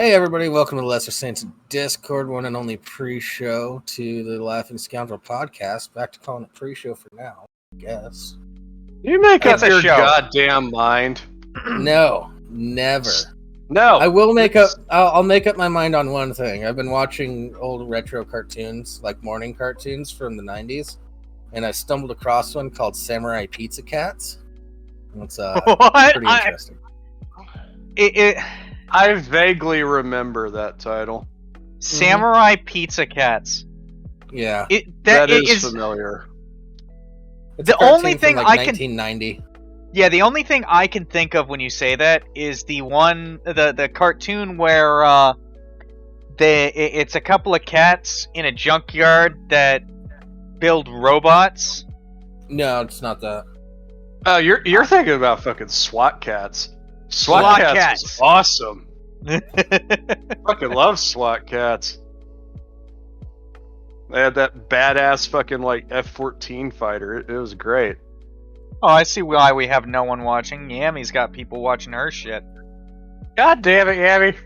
Hey everybody, welcome to the Lesser Saints Discord, one and only pre-show to the Laughing Scoundrel podcast. Back to calling it pre-show for now, I guess. You make up your goddamn mind. No, never. No. I will make up, I'll make up my mind on one thing. I've been watching old retro cartoons, like morning cartoons from the 90s, and I stumbled across one called Samurai Pizza Cats. It's pretty interesting. I vaguely remember that title. Samurai Pizza Cats. Yeah. That is familiar. It's the only thing from, I 1990. Yeah, the only thing I can think of when you say that is the cartoon where it's a couple of cats in a junkyard that build robots. No, it's not that. Oh, you're thinking about fucking SWAT Cats. SWAT Cats was awesome. Fucking love SWAT Cats. They had that badass fucking like F-14 fighter. It was great. Oh, I see why we have no one watching. Yammy's got people watching her shit. God damn it, Yammy.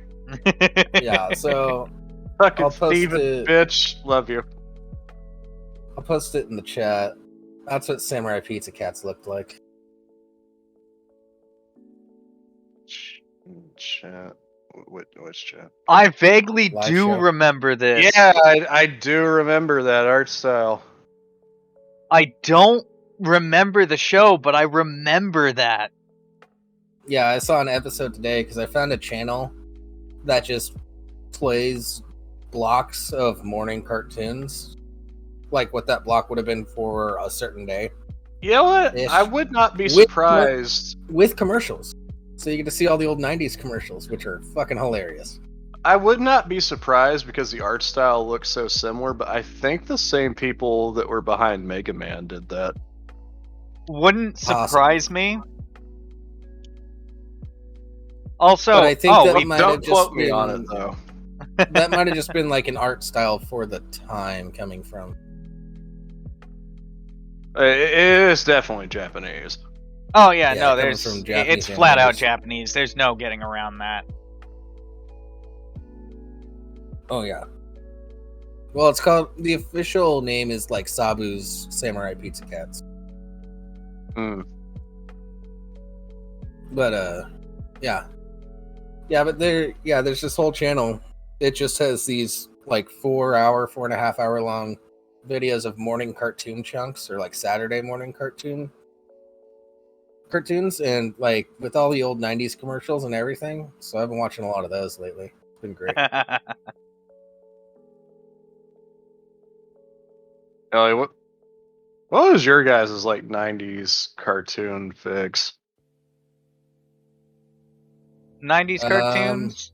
Yeah, so fucking thieving bitch. Love you. I'll post it in the chat. That's what Samurai Pizza Cats looked like. Chat. Which chat? I vaguely Live do show. remember this. Yeah, I do remember that art style. I don't remember the show, but I remember that. Yeah, I saw an episode today because I found a channel that just plays blocks of morning cartoons, like what that block would have been for a certain day. You know what? Ish. I would not be surprised. With commercials. So you get to see all the old 90s commercials, which are fucking hilarious. I would not be surprised because the art style looks so similar, but I think the same people that were behind Mega Man did that. Wouldn't surprise me. Also, but I think that might have don't just quote me been, on it though. That might have just been like an art style for the time coming from. It is definitely Japanese. Oh yeah, no, coming from it's Japanese flat out animators. Japanese. There's no getting around that. Oh yeah. Well, it's called, the official name is like Sabu's Samurai Pizza Cats. But yeah, but there's this whole channel. It just has these like 4.5 hour long videos of morning cartoon chunks, or like Saturday morning cartoons, and like with all the old 90s commercials and everything. So I've been watching a lot of those lately. It's been great. Ellie, what was your guys' like 90s cartoon fix? 90s cartoons?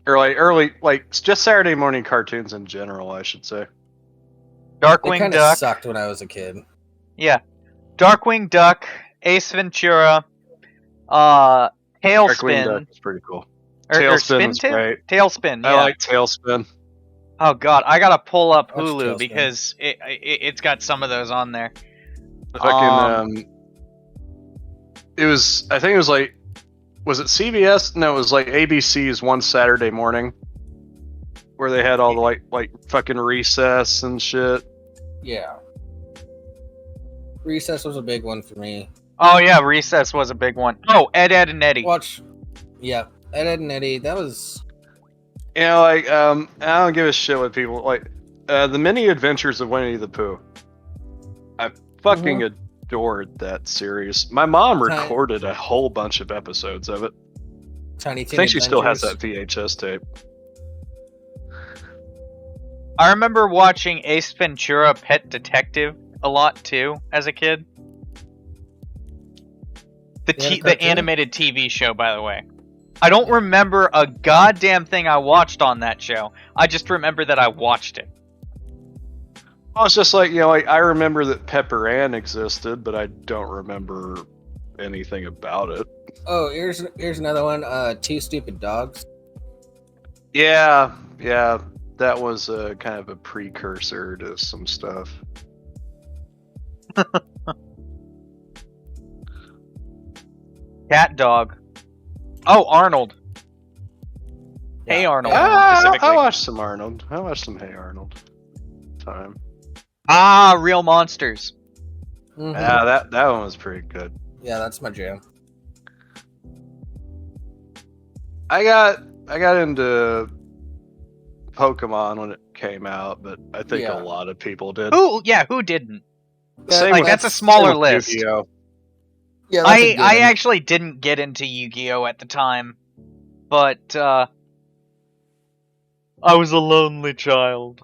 Or like early, like just Saturday morning cartoons in general, I should say. They Darkwing kind of Duck. sucked when I was a kid. Yeah. Darkwing Duck, Ace Ventura, Darkwing Tailspin. Duck is pretty cool. Or Tailspin was great. Tailspin, yeah. I like Tailspin. Oh god, I gotta pull up Watch Hulu Tailspin. because it's got some of those on there. Fucking I think it was like, was it CBS? No, it was like ABC's one Saturday morning where they had all the like fucking Recess and shit. Yeah. Recess was a big one for me. Oh yeah, Recess was a big one. Oh, Ed, and Eddie. Yeah, Ed and Eddie, that was... You know, like, I don't give a shit what people like. The Many Adventures of Winnie the Pooh. I fucking adored that series. My mom recorded a whole bunch of episodes of it. Tiny Teen I think she still has Adventures. that VHS tape. I remember watching Ace Ventura: Pet Detective a lot too as a kid. The animated TV show, by the way. I don't remember a goddamn thing I watched on that show. I just remember that I watched it. Well, it's just like, you know, like I remember that Pepper Ann existed, but I don't remember anything about it. Oh, here's another one. Two Stupid Dogs. Yeah, that was kind of a precursor to some stuff. Cat Dog. Oh, Arnold. Hey Arnold, I specifically. watched some Arnold. I watched some Hey Arnold. Time. Ah, Real Monsters. Mhm. Yeah, that one was pretty good. Yeah, that's my jam. I got into Pokemon when it came out, but I think Yeah. a lot of people did. Who didn't? Same Like with- that's a same smaller with list. Yu-Gi-Oh. Yeah, that's a I given. actually didn't get into Yu-Gi-Oh at the time, but I was a lonely child.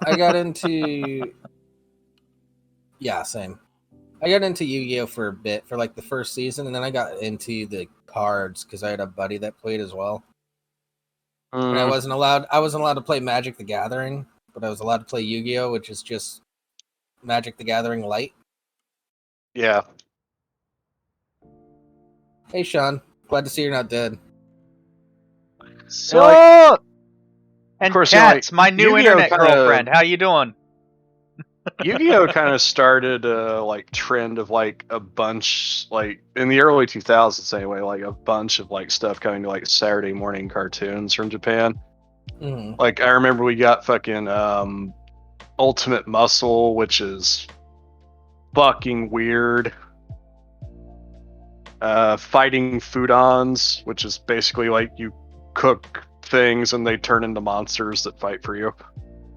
I got into. Yeah, same. I got into Yu-Gi-Oh for a bit, for like the first season, and then I got into the cards because I had a buddy that played as well. And I wasn't allowed to play Magic the Gathering, but I was allowed to play Yu-Gi-Oh, which is just Magic the Gathering light. Yeah. Hey Sean, glad to see you're not dead. So, and course, Cats, my new Yu-Gi-Oh internet kinda- girlfriend. How you doing? Yu-Gi-Oh kind of started a like trend of like a bunch, like in the early 2000s anyway, like a bunch of like stuff coming to like Saturday morning cartoons from Japan. Mhm. Like I remember we got fucking Ultimate Muscle, which is fucking weird. Fighting Foodons, which is basically like you cook things and they turn into monsters that fight for you.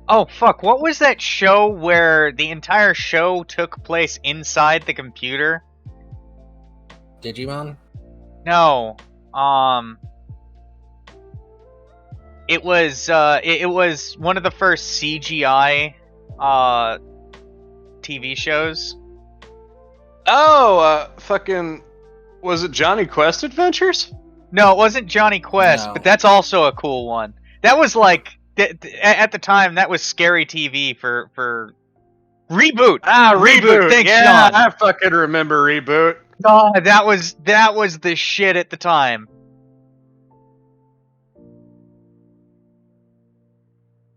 Oh fuck! What was that show where the entire show took place inside the computer? Digimon? No. It was it was one of the first CGI TV shows. Oh, fucking was it Johnny Quest Adventures? No, it wasn't Johnny Quest, No. but that's also a cool one. That was like at the time that was scary TV for Reboot. Reboot. Thanks, yeah, Sean. I fucking remember Reboot. God, that was the shit at the time.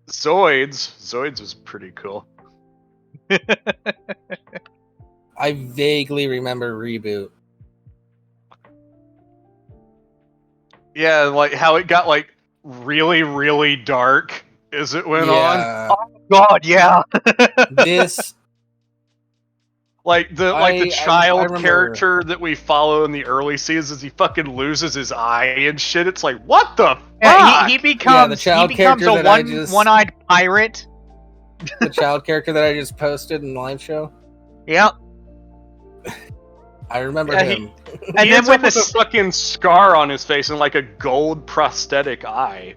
Zoids was pretty cool. I vaguely remember Reboot. Yeah, like how it got like really, really dark as it went on. Yeah. God, yeah. This Like the I child remember- character that we follow in the early seasons, he fucking loses his eye and shit. It's like, what the fuck? Yeah, he becomes the child he becomes character a that I just- one-eyed pirate. the child character that I just posted in the live show. Yep. I remember Yeah, him. And he then ends when up with this a fucking scar on his face and like a gold prosthetic eye.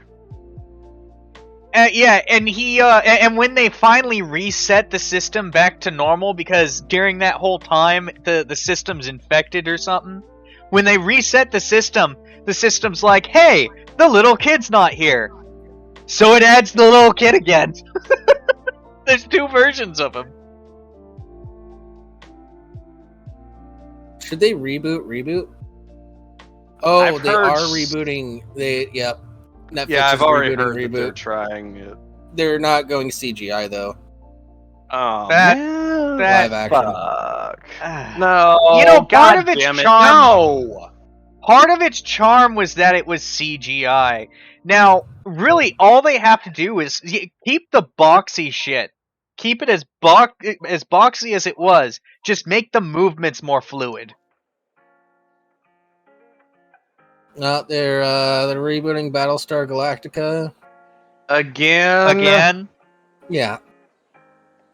yeah, and he and when they finally reset the system back to normal, because during that whole time the system's infected or something. When they reset the system's like, hey, the little kid's not here. So it adds the little kid again. There's two versions of him. Should they reboot? Oh, I've they heard are s- rebooting. Yep. Netflix Yeah, I've is already rebooting heard that they're Reboot. trying it. They're not going CGI though. Oh That- man, that- Live action. fuck. No, You know, part God of its damn it, charm- No. Part of its charm was that it was CGI. Now, really, all they have to do is keep the boxy shit. Keep it as boxy as it was. Just make the movements more fluid. No, they're rebooting Battlestar Galactica. Again. Yeah.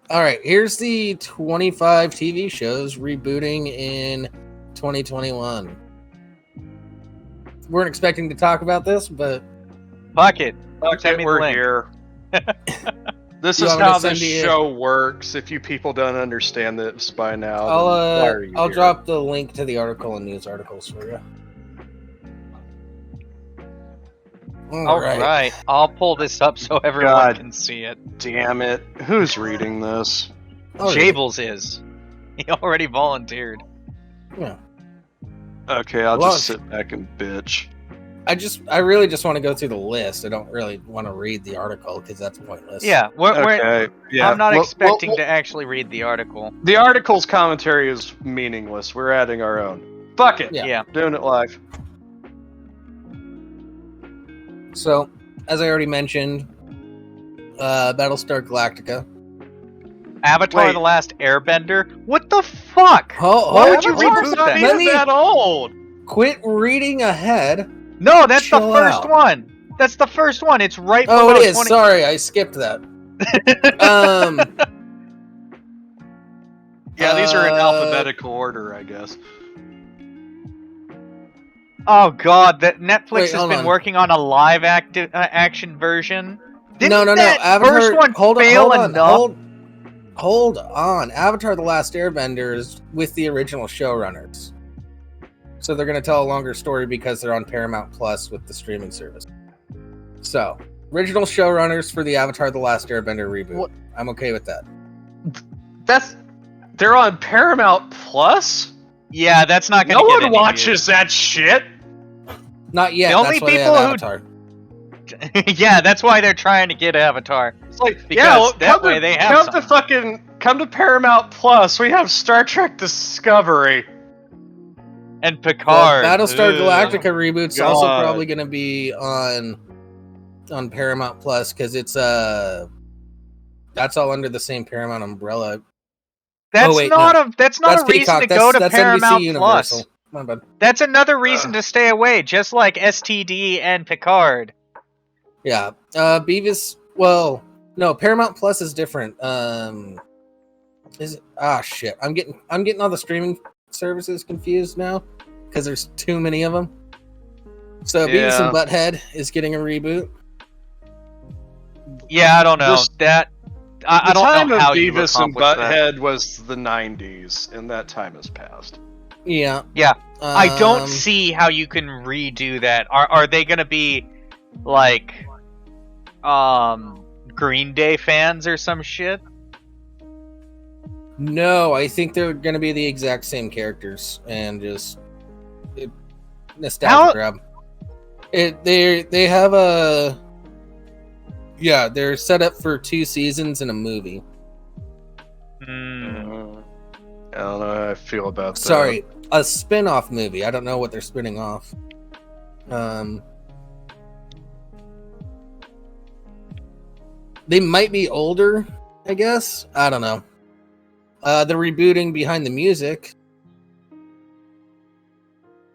All right, here's the 25 TV shows rebooting in 2021. Weren't expecting to talk about this, but Fuck it. Fuck Send it, me the we're link. here. This You is want me to how this send you- show works. If you people don't understand this by now, then why are you I'll here? drop the link to the article and news articles for you. All right. I'll pull this up so everyone God. can see it. Damn it! Who's reading this? Oh, Jables is. He already volunteered. Yeah. Okay, I'll Well, just sit back and bitch. I really just want to go through the list. I don't really want to read the article because that's pointless. Yeah, Okay, yeah. I'm not Well, expecting well, to actually read the article. The article's commentary is meaningless. We're adding our own. Fuck it. Yeah. Yeah. Doing it live. So, as I already mentioned, Battlestar Galactica. Avatar: Wait. The Last Airbender. What the fuck? Hold, Why would you Avatar's reboot not that? even that old. Quit reading ahead. No, that's the Chill first out. one. That's the first one. It's right Oh, below it is. 20. Sorry, I skipped that. Yeah, these are in alphabetical order, I guess. Oh god, that Netflix Wait, has hold been on. working on a live action version. Didn't No. that Avatar. first one hold fail on. enough? Hold on. Avatar: The Last Airbender is with the original showrunners, so they're going to tell a longer story because they're on Paramount Plus with the streaming service. So, original showrunners for the Avatar: The Last Airbender reboot. What? I'm okay with that. They're on Paramount Plus? Yeah, that's not gonna No get one any watches that shit. Not yet. The only That's why they people have who- Avatar. views. Yeah, that's why they're trying to get Avatar. It's like, Because yeah, well, that way they have come to Paramount Plus. We have Star Trek Discovery. And The Picard. Battlestar Ugh. Galactica reboot's also God. probably going to be on Paramount Plus because it's that's all under the same Paramount umbrella. That's wait, not no. a that's not a reason to go to Paramount NBC Plus. Universal. My bad. That's another reason to stay away, just like STD and Picard. Yeah, Beavis. Well, no, Paramount Plus is different. Is it? Ah, shit. I'm getting all the streaming services confused now because there's too many of them. So Beavis and Butthead is getting a reboot. Yeah, I don't know. I don't know how you Beavis and accomplish that. Butthead was the 90s, and that time has passed. Yeah. Yeah. I don't see how you can redo that. Are they gonna be like Green Day fans or some shit? No, I think they're going to be the exact same characters and just nostalgia grab. They have a they're set up for 2 seasons and a movie. I don't know how I feel about that. Sorry, a spin-off movie. I don't know what they're spinning off. They might be older, I guess. I don't know. The rebooting behind the music.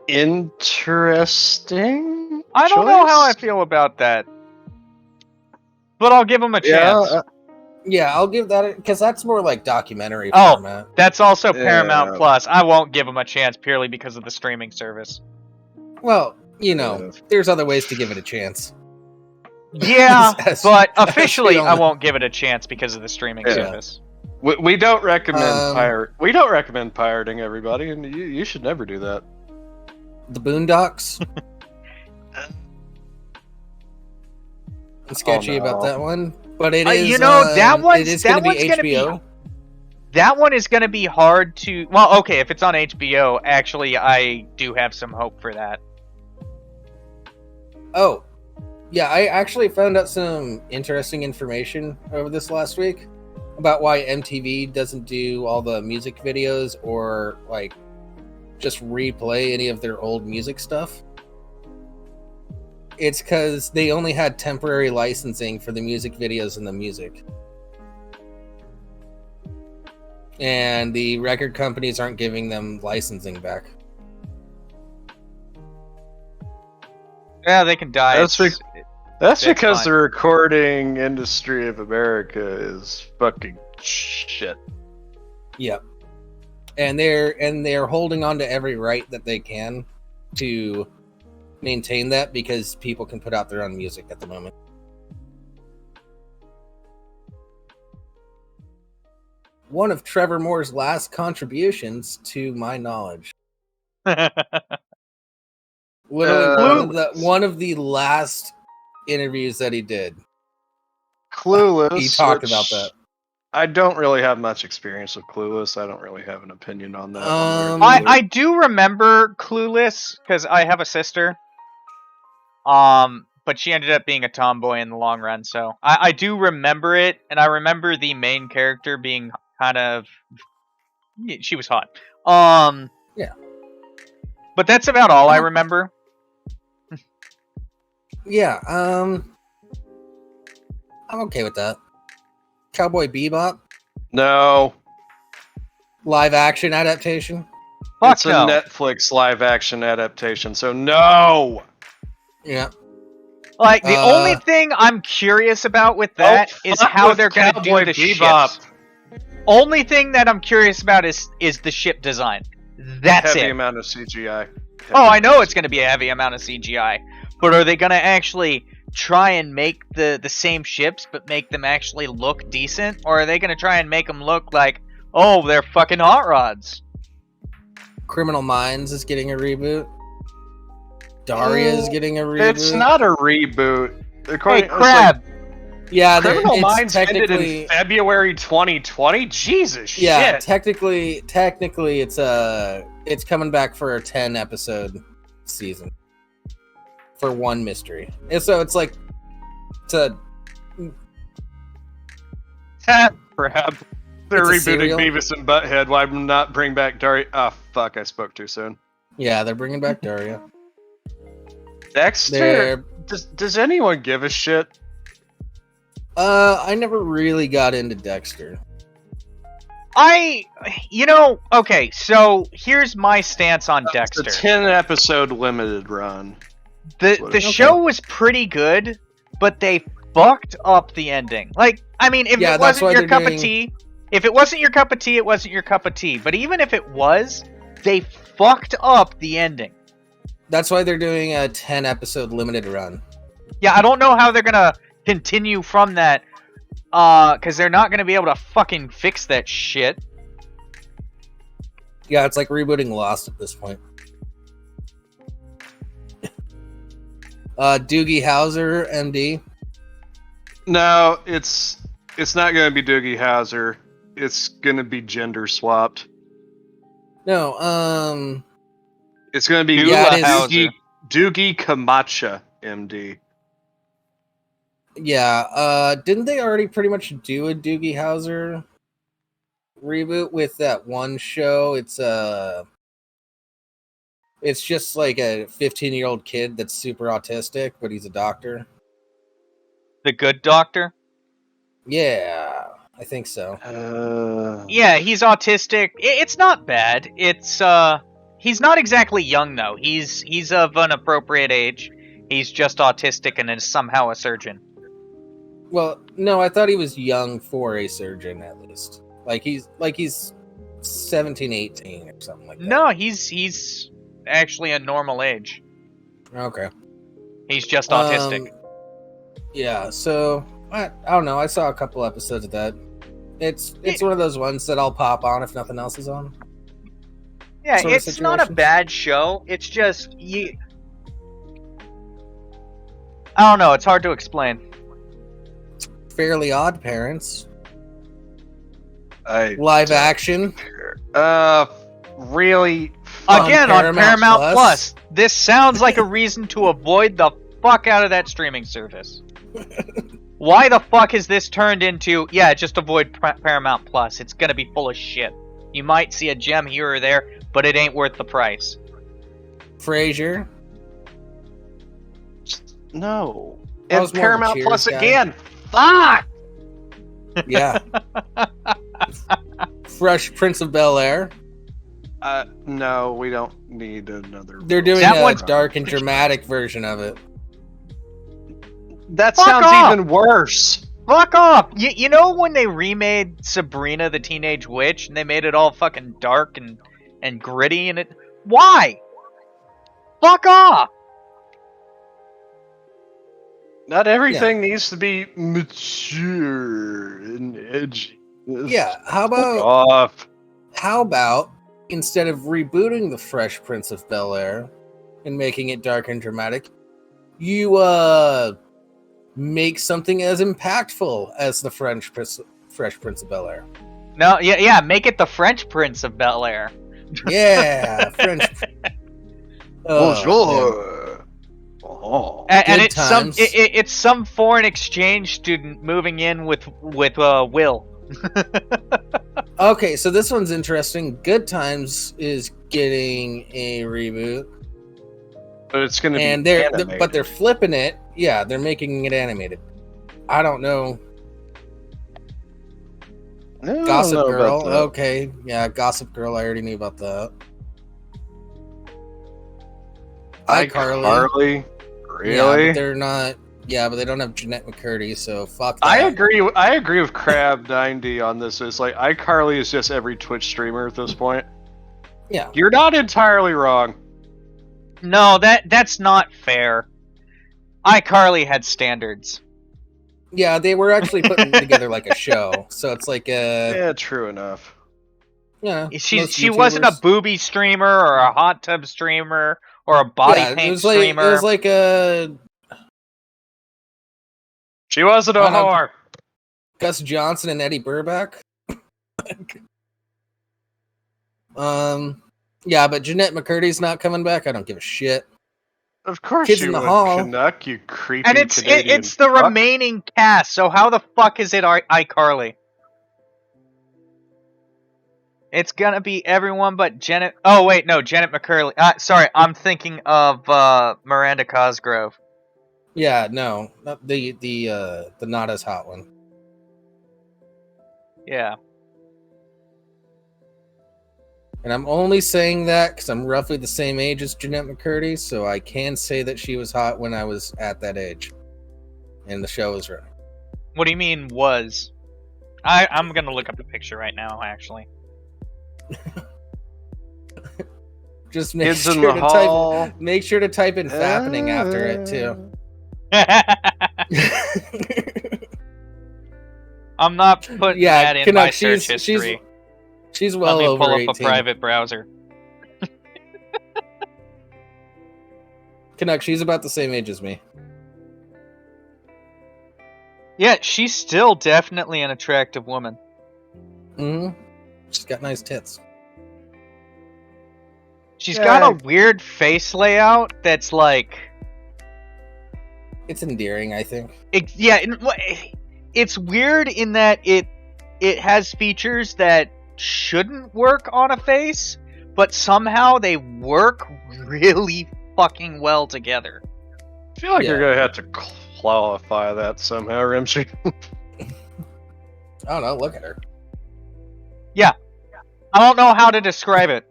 Interesting. I don't know how I feel about that, but I'll give them a chance. Yeah, I'll give that because that's more like documentary format. That's also Paramount Plus. I won't give them a chance purely because of the streaming service. Well, there's other ways to give it a chance. Yeah, but officially, I won't give it a chance because of the streaming service. We don't recommend We don't recommend pirating, everybody, and you should never do that. The Boondocks. I'm sketchy about that one, but it is. That one's going to be HBO. That one is going to be hard to. Well, okay, if it's on HBO, actually, I do have some hope for that. Oh, yeah, I actually found out some interesting information over this last week about why MTV doesn't do all the music videos or like just replay any of their old music stuff. It's because they only had temporary licensing for the music videos and the music. And the record companies aren't giving them licensing back. Yeah, they can die. That's because the recording industry of America is fucking shit. Yep. And they're holding on to every right that they can to maintain that because people can put out their own music at the moment. One of Trevor Moore's last contributions, to my knowledge. Literally one of the last interviews that he did. Clueless. He talked about that. I don't really have much experience with Clueless. I don't really have an opinion on that. I do remember Clueless because I have a sister. But she ended up being a tomboy in the long run, so I do remember it, and I remember the main character being kind of she was hot. Yeah. But that's about all I remember. Yeah, I'm okay with that. Cowboy Bebop, No. live action adaptation. Fuck It's a no. Netflix live action adaptation, so no. Yeah. Like, the only thing I'm curious about with that is how they're going to do the ships. Only thing that I'm curious about is the ship design. That's Heavy it. amount of CGI. Oh, I know it's going to be a heavy amount of CGI. But are they going to actually try and make the same ships, but make them actually look decent? Or are they going to try and make them look like, oh, they're fucking hot rods? Criminal Minds is getting a reboot. Daria is getting a reboot. It's not a reboot. Hey, Crab! Yeah, Criminal it's Minds ended technically in February 2020. Jesus yeah, shit. technically, it's coming back for a 10-episode season for one mystery. And so it's like Crap. They're It's a rebooting serial. Beavis and Butthead. Why not bring back Daria? Oh fuck! I spoke too soon. Yeah, they're bringing back Daria. Dexter. Does anyone give a shit? I never really got into Dexter. Okay, so here's my stance on Dexter. It's a 10-episode limited run. The show was pretty good, but they fucked up the ending. Like, I mean, if it wasn't your cup of tea, it wasn't your cup of tea. But even if it was, they fucked up the ending. That's why they're doing a 10-episode limited run. Yeah, I don't know how they're gonna continue from that, because they're not gonna be able to fucking fix that shit. Yeah, it's like rebooting Lost at this point. Doogie Howser, MD. No, it's not going to be Doogie Howser. It's going to be gender swapped. No, it's going to be Doogie Camacha, MD. Yeah, didn't they already pretty much do a Doogie Howser reboot with that one show? It's just like a 15-year-old kid that's super autistic, but he's a doctor. The Good Doctor? Yeah, I think so. Yeah, he's autistic. It's not bad. It's he's not exactly young though. He's of an appropriate age. He's just autistic and is somehow a surgeon. Well, no, I thought he was young for a surgeon at least. Like he's 17, 18 or something like that. No, he's actually a normal age. Okay. He's just autistic. Yeah, so I don't know. I saw a couple episodes of that. It's one of those ones that I'll pop on if nothing else is on. Yeah, it's not a bad show. It's just I don't know. It's hard to explain. Fairly Odd Parents. Live action. Really? Again, on Paramount Plus. This sounds like a reason to avoid the fuck out of that streaming service. Why the fuck has this turned into, just avoid Paramount Plus. It's gonna be full of shit. You might see a gem here or there, but it ain't worth the price. Frasier. No. And Paramount Plus again. Fuck! Yeah. Fresh Prince of Bel-Air. No, we don't need another. They're doing a dark and dramatic version of it. That sounds even worse. Fuck off! You know when they remade Sabrina the Teenage Witch and they made it all fucking dark and gritty and it... Why? Fuck off! Not everything needs to be mature and edgy. Yeah, how about instead of rebooting the Fresh Prince of Bel-Air and making it dark and dramatic, you make something as impactful as the Fresh Prince of Bel-Air. No, yeah, make it the French Prince of Bel-Air. Yeah, French. Bonjour. And it's some foreign exchange student moving in with Will. Okay, so this one's interesting. Good Times is getting a reboot, but it's going to be but they're flipping it. Yeah, they're making it animated. I don't know. No, Gossip I don't know Girl. about that. Okay. Yeah, Gossip Girl. I already knew about that. iCarly. Really? Yeah, but they're not. Yeah, but they don't have Jeanette McCurdy, so fuck that. I agree with Crab90 on this. It's like iCarly is just every Twitch streamer at this point. Yeah. You're not entirely wrong. No, that's not fair. iCarly had standards. Yeah, they were actually putting together like a show, so it's like a. Yeah, true enough. Yeah. She wasn't a booby streamer or a hot tub streamer or a body paint streamer. It was like a. She wasn't a whore. Gus Johnson and Eddie Burback. Yeah, but Jeanette McCurdy's not coming back. I don't give a shit. Of course Kids you in the would, Hall. Canuck, you creepy And it's Canadian the fuck. remaining cast, so how the fuck is it iCarly? It's gonna be everyone but Janet. Oh wait, no, Janet McCurley. Sorry, I'm thinking of Miranda Cosgrove. Yeah, no, not the not as hot one. Yeah. And I'm only saying that because I'm roughly the same age as Jeanette McCurdy, so I can say that she was hot when I was at that age, and the show was running. What do you mean was? I'm gonna look up the picture right now, actually. Just make Kids in sure the to hall. make sure to type in fappening after it too. I'm not putting that in my search history. She's well Let me over pull up 18. a private browser. Canuck, she's about the same age as me. Yeah, she's still definitely an attractive woman. Mm-hmm. She's got nice tits. She's got a weird face layout that's like... It's endearing, I think. It's weird in that it has features that shouldn't work on a face, but somehow they work really fucking well together. I feel like you're gonna have to qualify that somehow, Rimshee. I don't know, look at her. Yeah. I don't know how to describe it.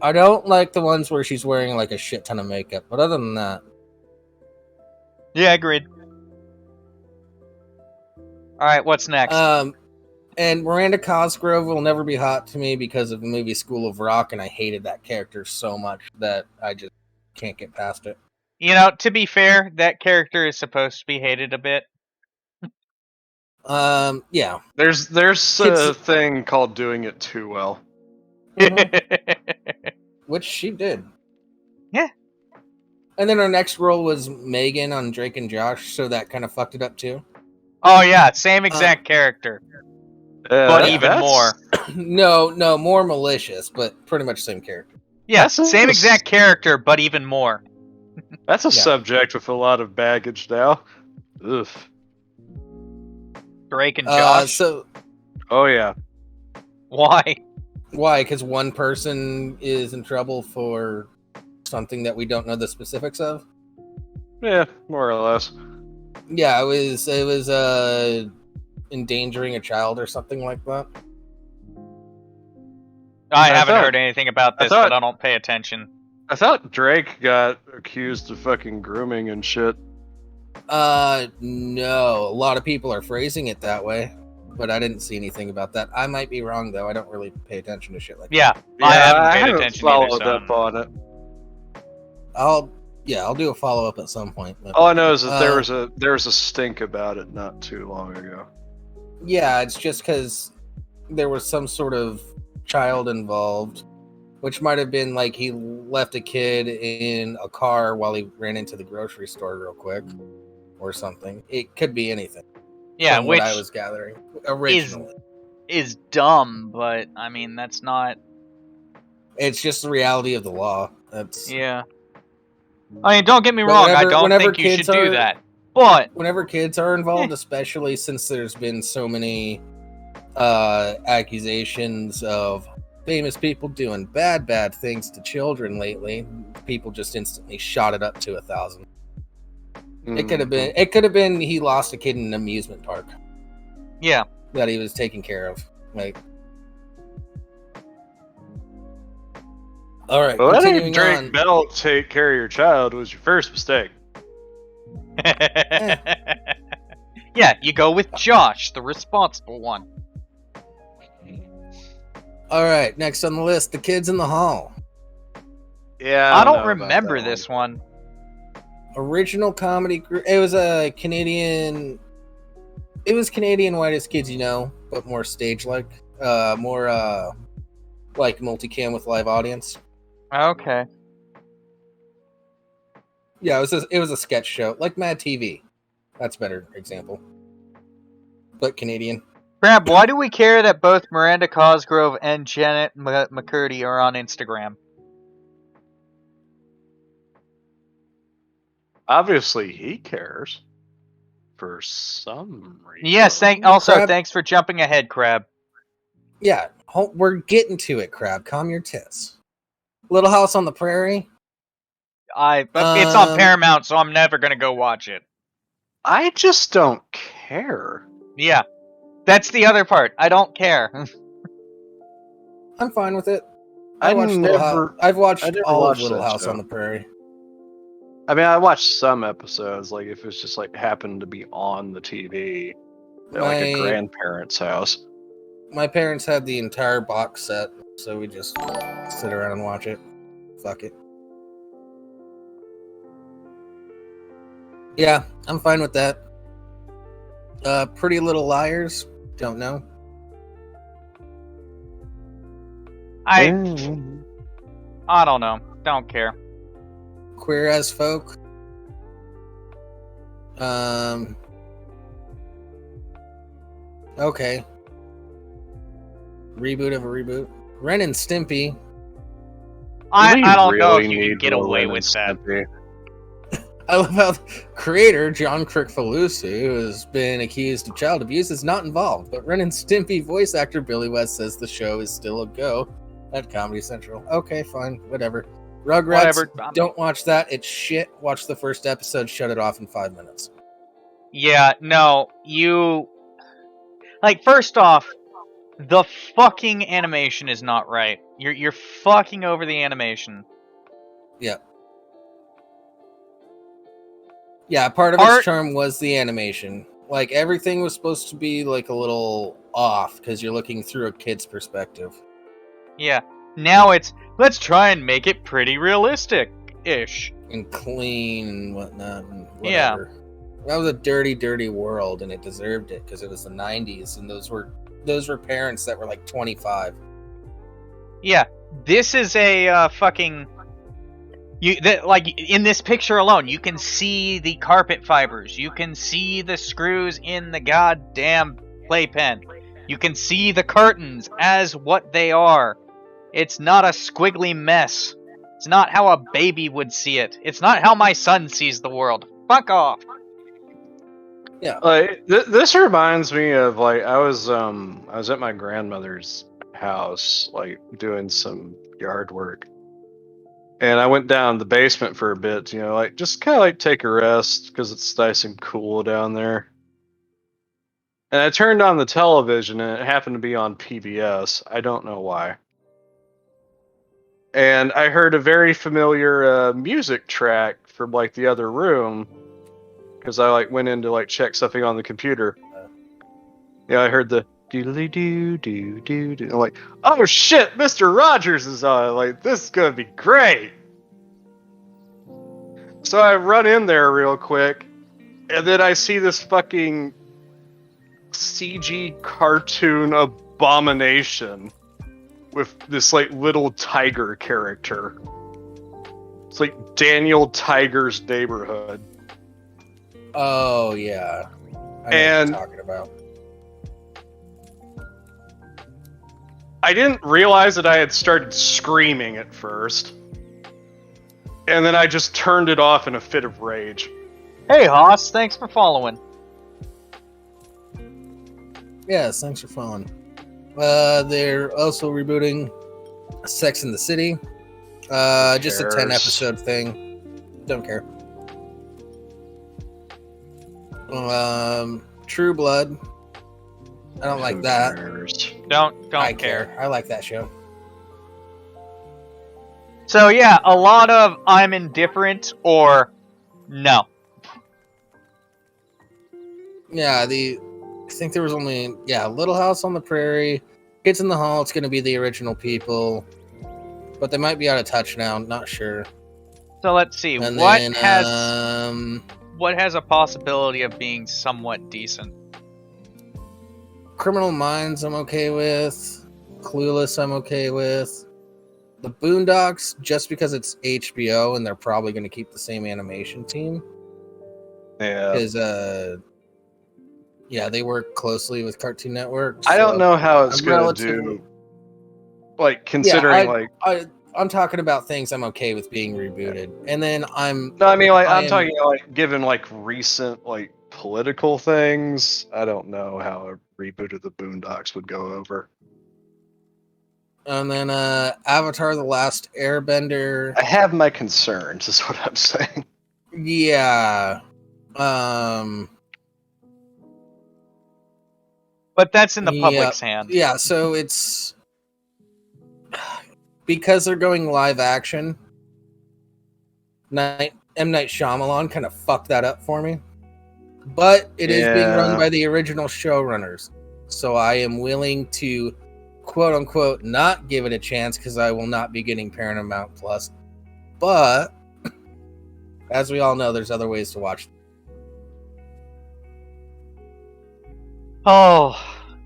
I don't like the ones where she's wearing like a shit ton of makeup, but other than that. Yeah, agreed. Alright, what's next? And Miranda Cosgrove will never be hot to me because of the movie School of Rock, and I hated that character so much that I just can't get past it. You know, to be fair, that character is supposed to be hated a bit. Yeah. There's a thing called doing it too well. Which she did. Yeah. And then her next role was Megan on Drake and Josh, so that kind of fucked it up too. Oh yeah, same exact character. But even more. No, more malicious, but pretty much same character. Yeah, same exact character, but even more. That's a subject with a lot of baggage now. Ugh. Drake and Josh. Oh yeah. Why? Why? Because one person is in trouble for something that we don't know the specifics of? Yeah, more or less. Yeah, it was endangering a child or something like that. I haven't heard anything about this, but I don't pay attention. I thought Drake got accused of fucking grooming and shit. No. A lot of people are phrasing it that way, but I didn't see anything about that. I might be wrong, though. I don't really pay attention to shit like that. Yeah, I haven't paid attention followed up on it. I'll do a follow-up at some point. But, all I know is that there was a stink about it not too long ago. Yeah, it's just because there was some sort of child involved, which might have been like he left a kid in a car while he ran into the grocery store real quick or something. It could be anything. Yeah, which what I was gathering originally is dumb, but I mean that's not. It's just the reality of the law. That's yeah. I mean, don't get me wrong. I don't think you should do that. But whenever kids are involved, especially since there's been so many accusations of famous people doing bad things to children lately. People just instantly shot it up to 1,000. It could have been. It could have been he lost a kid in an amusement park. Yeah. That he was taking care of. Like. All right. Well, continuing Drake on. Bell take care of your child was your first mistake. Yeah, you go with Josh, the responsible one. All right. Next on the list, The Kids in the Hall. Yeah, I don't remember this one. Original comedy group. It was a Canadian. It was Canadian Whitest Kids You Know, but more stage-like, more like multicam with live audience. Okay. Yeah, it was a sketch show, like Mad TV. That's a better example. But Canadian. Crab, why do we care that both Miranda Cosgrove and Janet McCurdy are on Instagram? Obviously, he cares. For some reason. Yes, thanks for jumping ahead, Crab. Yeah, we're getting to it, Crab. Calm your tits. Little House on the Prairie. It's on Paramount, so I'm never gonna go watch it. I just don't care. Yeah, that's the other part. I don't care. I'm fine with it. I've watched all of Little House on the Prairie. I mean, I watched some episodes, like if it's just like happened to be on the TV at like a grandparent's house. My parents had the entire box set, so we just sit around and watch it. Fuck it. Yeah, I'm fine with that. Pretty Little Liars, don't know. I don't know. Don't care. Queer as Folk. Okay. Reboot of a reboot. Ren and Stimpy. I don't know if you can get away with that. I love how the creator, John Kricfalusi, who has been accused of child abuse, is not involved. But Ren and Stimpy voice actor Billy West says the show is still a go at Comedy Central. Okay, fine. Whatever. Rugrats, don't watch that. It's shit. Watch the first episode, shut it off in 5 minutes. Yeah, no, first off, the fucking animation is not right. You're fucking over the animation. Yeah. Yeah, part of its charm was the animation. Like, everything was supposed to be, like, a little off, because you're looking through a kid's perspective. Yeah. Now it's, let's try and make it pretty realistic-ish. And clean and whatnot. And whatever. Yeah. That was a dirty, dirty world, and it deserved it, because it was the 90s, and those were parents that were, like, 25. Yeah. This is a, fucking... in this picture alone, you can see the carpet fibers. You can see the screws in the goddamn playpen. You can see the curtains as what they are. It's not a squiggly mess. It's not how a baby would see it. It's not how my son sees the world. Fuck off. Yeah. This reminds me of, like, I was at my grandmother's house, like, doing some yard work. And I went down the basement for a bit, you know, like, just kind of like take a rest because it's nice and cool down there. And I turned on the television and it happened to be on PBS. I don't know why. And I heard a very familiar music track from, like, the other room because I, like, went in to, like, check something on the computer. Yeah, I heard the doodly doo doo doo doo. I'm like, oh shit, Mr. Rogers is on. Like, this is gonna be great. So I run in there real quick, and then I see this fucking CG cartoon abomination with this, like, little tiger character. It's like Daniel Tiger's Neighborhood. Oh yeah, I know what you're talking about. I didn't realize that I had started screaming at first. And then I just turned it off in a fit of rage. Hey, Haas, thanks for following. Yes, thanks for following. They're also rebooting Sex and the City. Just a 10-episode thing. Don't care. True Blood. I don't like that. Don't I care. I like that show. So yeah, a lot of I'm indifferent or no. Yeah, I think there was only Little House on the Prairie, Kids in the Hall. It's going to be the original people, but they might be out of touch now. Not sure. So let's see And what then, has a possibility of being somewhat decent. Criminal Minds. I'm okay with. Clueless. I'm okay with. The Boondocks, just because it's HBO and they're probably going to keep the same animation team. Yeah. Because they work closely with Cartoon Network. I don't know how it's I'm going to do. Like, considering, I'm talking about things I'm okay with being rebooted. And then I'm talking, like, given, like, recent, like, political things, I don't know how a reboot of the Boondocks would go over. And then Avatar: The Last Airbender. I have my concerns, is what I'm saying. Yeah. But that's in the public's hands. Yeah, so it's because they're going live action. M. Night Shyamalan kind of fucked that up for me. But it is being run by the original showrunners. So I am willing to, quote unquote, not give it a chance because I will not be getting Paramount Plus. But as we all know, there's other ways to watch. Oh,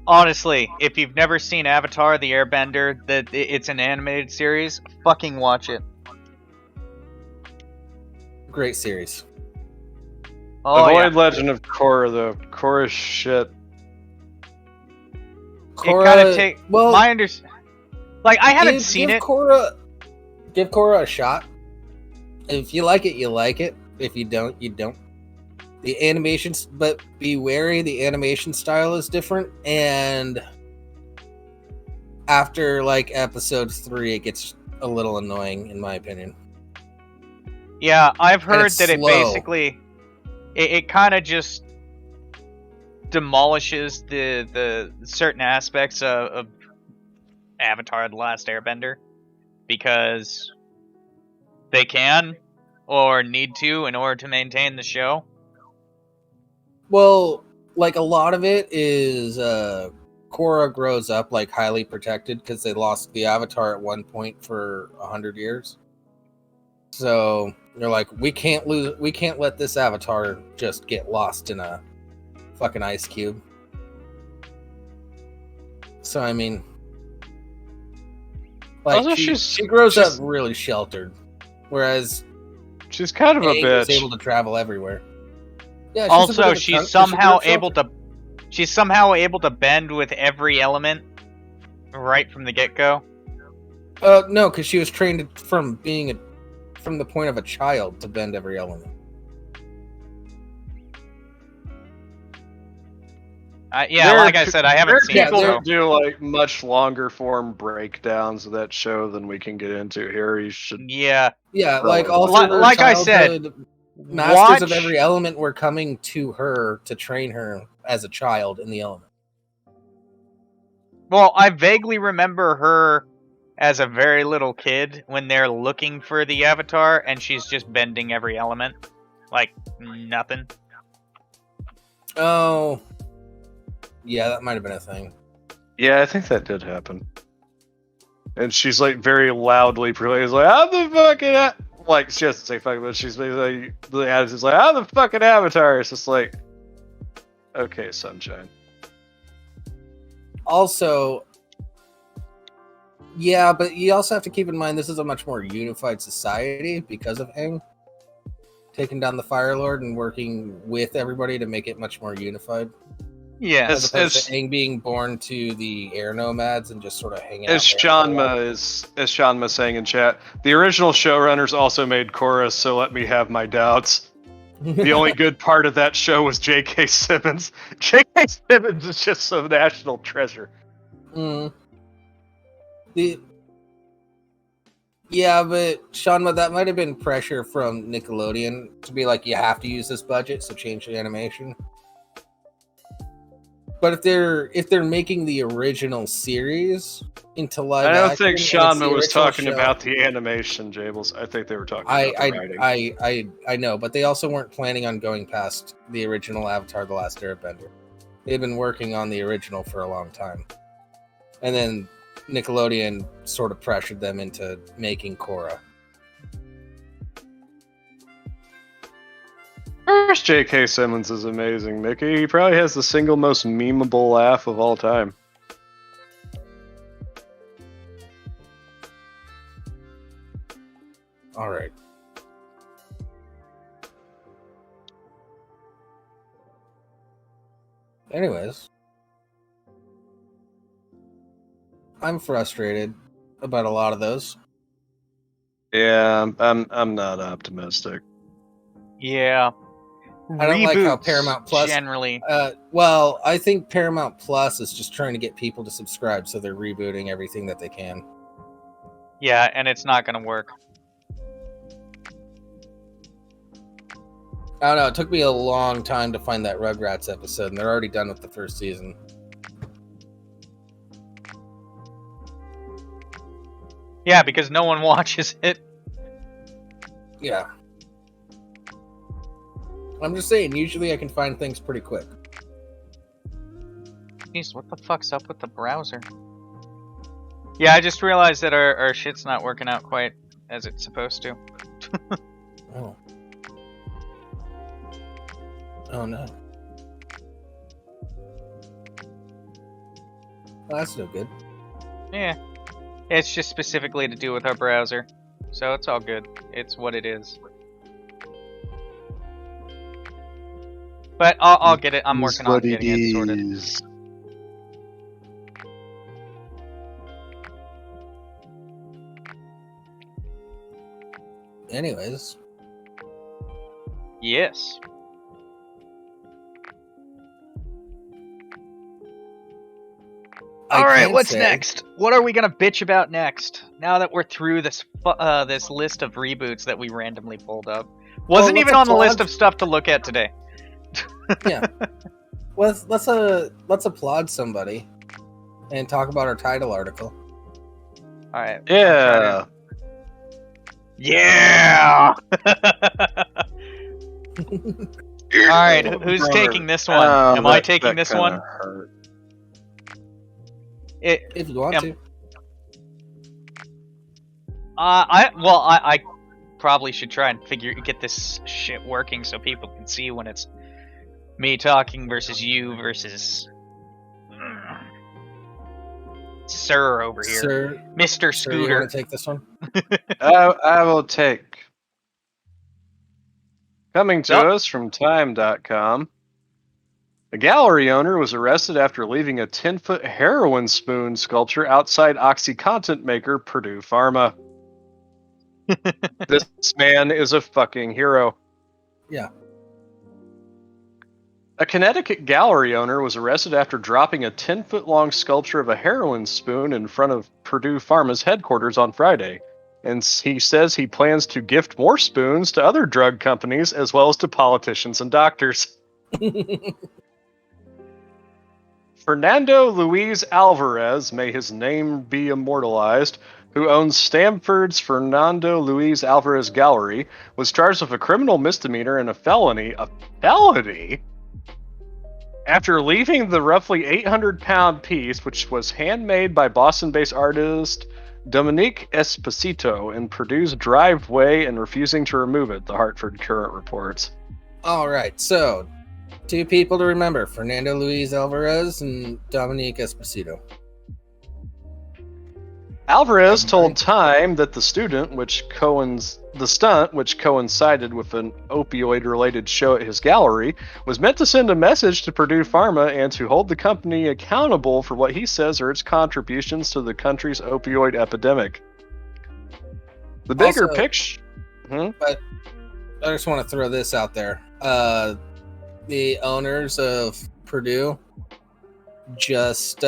honestly, if you've never seen Avatar: The Airbender, it's an animated series, fucking watch it. Great series. Oh, Avoid Legend of Korra, though. Korra's shit. Korra, it kind of take my understanding. Like, I haven't seen it. Give Korra a shot. If you like it, you like it. If you don't, you don't. The animations, but be wary, the animation style is different, and after, like, episode 3, it gets a little annoying, in my opinion. Yeah, I've heard that slow. It basically... It kind of just demolishes the certain aspects of Avatar: The Last Airbender because they can or need to in order to maintain the show. Well, like, a lot of it is Korra grows up, like, highly protected because they lost the Avatar at one point for 100 years. So they're like, we can't let this Avatar just get lost in a fucking ice cube. So I mean, like, she grows up really sheltered, whereas she's kind of a bitch. Is able to travel everywhere. Yeah. Also, she's somehow able to bend with every element right from the get-go. No, because she was trained from the point of a child to bend every element. Like I said, I haven't seen it. People do, like, much longer form breakdowns of that show than we can get into here. You should. Yeah, like, also, like I said, masters of every element were coming to her to train her as a child in the element. Well, I vaguely remember her as a very little kid when they're looking for the Avatar and she's just bending every element. Like, nothing. Oh. Yeah, that might have been a thing. Yeah, I think that did happen. And she's, like, very loudly proclaims, like, I'm the fucking... Like, she doesn't say fucking, but she's like, the attitude's like, I'm the fucking Avatar. It's just like, okay, sunshine. Also... Yeah, but you also have to keep in mind this is a much more unified society because of Aang taking down the Fire Lord and working with everybody to make it much more unified. Yeah, as opposed to Aang being born to the air nomads and just sort of hanging out. As Shanma saying in chat, the original showrunners also made Korra, so let me have my doubts. The only good part of that show was J.K. Simmons. J.K. Simmons is just some national treasure. Yeah, but Sean, that might have been pressure from Nickelodeon to be like, you have to use this budget, so change the animation. But if they're making the original series into live I don't action, think and it's Sean the was original talking show, about the animation, Jables. I think they were talking about the writing. I know, but they also weren't planning on going past the original Avatar: The Last Airbender. They've been working on the original for a long time, and then Nickelodeon sort of pressured them into making Korra. First, J.K. Simmons is amazing, Mickey. He probably has the single most memeable laugh of all time. All right. Anyways, I'm frustrated about a lot of those. Yeah, I'm not optimistic. Yeah. I don't like how Reboots, Paramount Plus generally. Well, I think Paramount Plus is just trying to get people to subscribe, so they're rebooting everything that they can. Yeah, and it's not going to work. I don't know. It took me a long time to find that Rugrats episode, and they're already done with the first season. Yeah, because no one watches it. Yeah. I'm just saying, usually I can find things pretty quick. Jeez, what the fuck's up with the browser? Yeah, I just realized that our shit's not working out quite as it's supposed to. Oh. Oh no. Well, that's no good. Yeah. It's just specifically to do with our browser. So it's all good. It's what it is. But I'll get it. I'm working on getting it sorted. Anyways. Yes. Alright, what's next? What are we gonna bitch about next? Now that we're through this this list of reboots that we randomly pulled up. Wasn't even on the list of stuff to look at today. Yeah. Let's applaud somebody and talk about our title article. Alright. Yeah. Yeah! Alright, who's taking this one? Am I taking this one? Hurt. If you want to. I probably should try and get this shit working so people can see when it's me talking versus you versus Sir over here. Sir, Mr. Sir, you Scooter. want to take this one? I will take. Coming to us from Time.com. A gallery owner was arrested after leaving a 10-foot heroin spoon sculpture outside OxyContin maker Purdue Pharma. This man is a fucking hero. Yeah. A Connecticut gallery owner was arrested after dropping a 10-foot-long sculpture of a heroin spoon in front of Purdue Pharma's headquarters on Friday. And he says he plans to gift more spoons to other drug companies as well as to politicians and doctors. Fernando Luis Alvarez, may his name be immortalized, who owns Stamford's Fernando Luis Alvarez Gallery, was charged with a criminal misdemeanor and a felony. A felony? After leaving the roughly 800-pound piece, which was handmade by Boston-based artist Dominique Esposito in Purdue's driveway and refusing to remove it, the Hartford Courant reports. All right, so 2 people to remember: Fernando Luis Alvarez and Dominique Esposito. Alvarez told Time that the stunt, which coincided with an opioid-related show at his gallery, was meant to send a message to Purdue Pharma and to hold the company accountable for what he says are its contributions to the country's opioid epidemic. The bigger picture... But I just want to throw this out there. The owners of Purdue just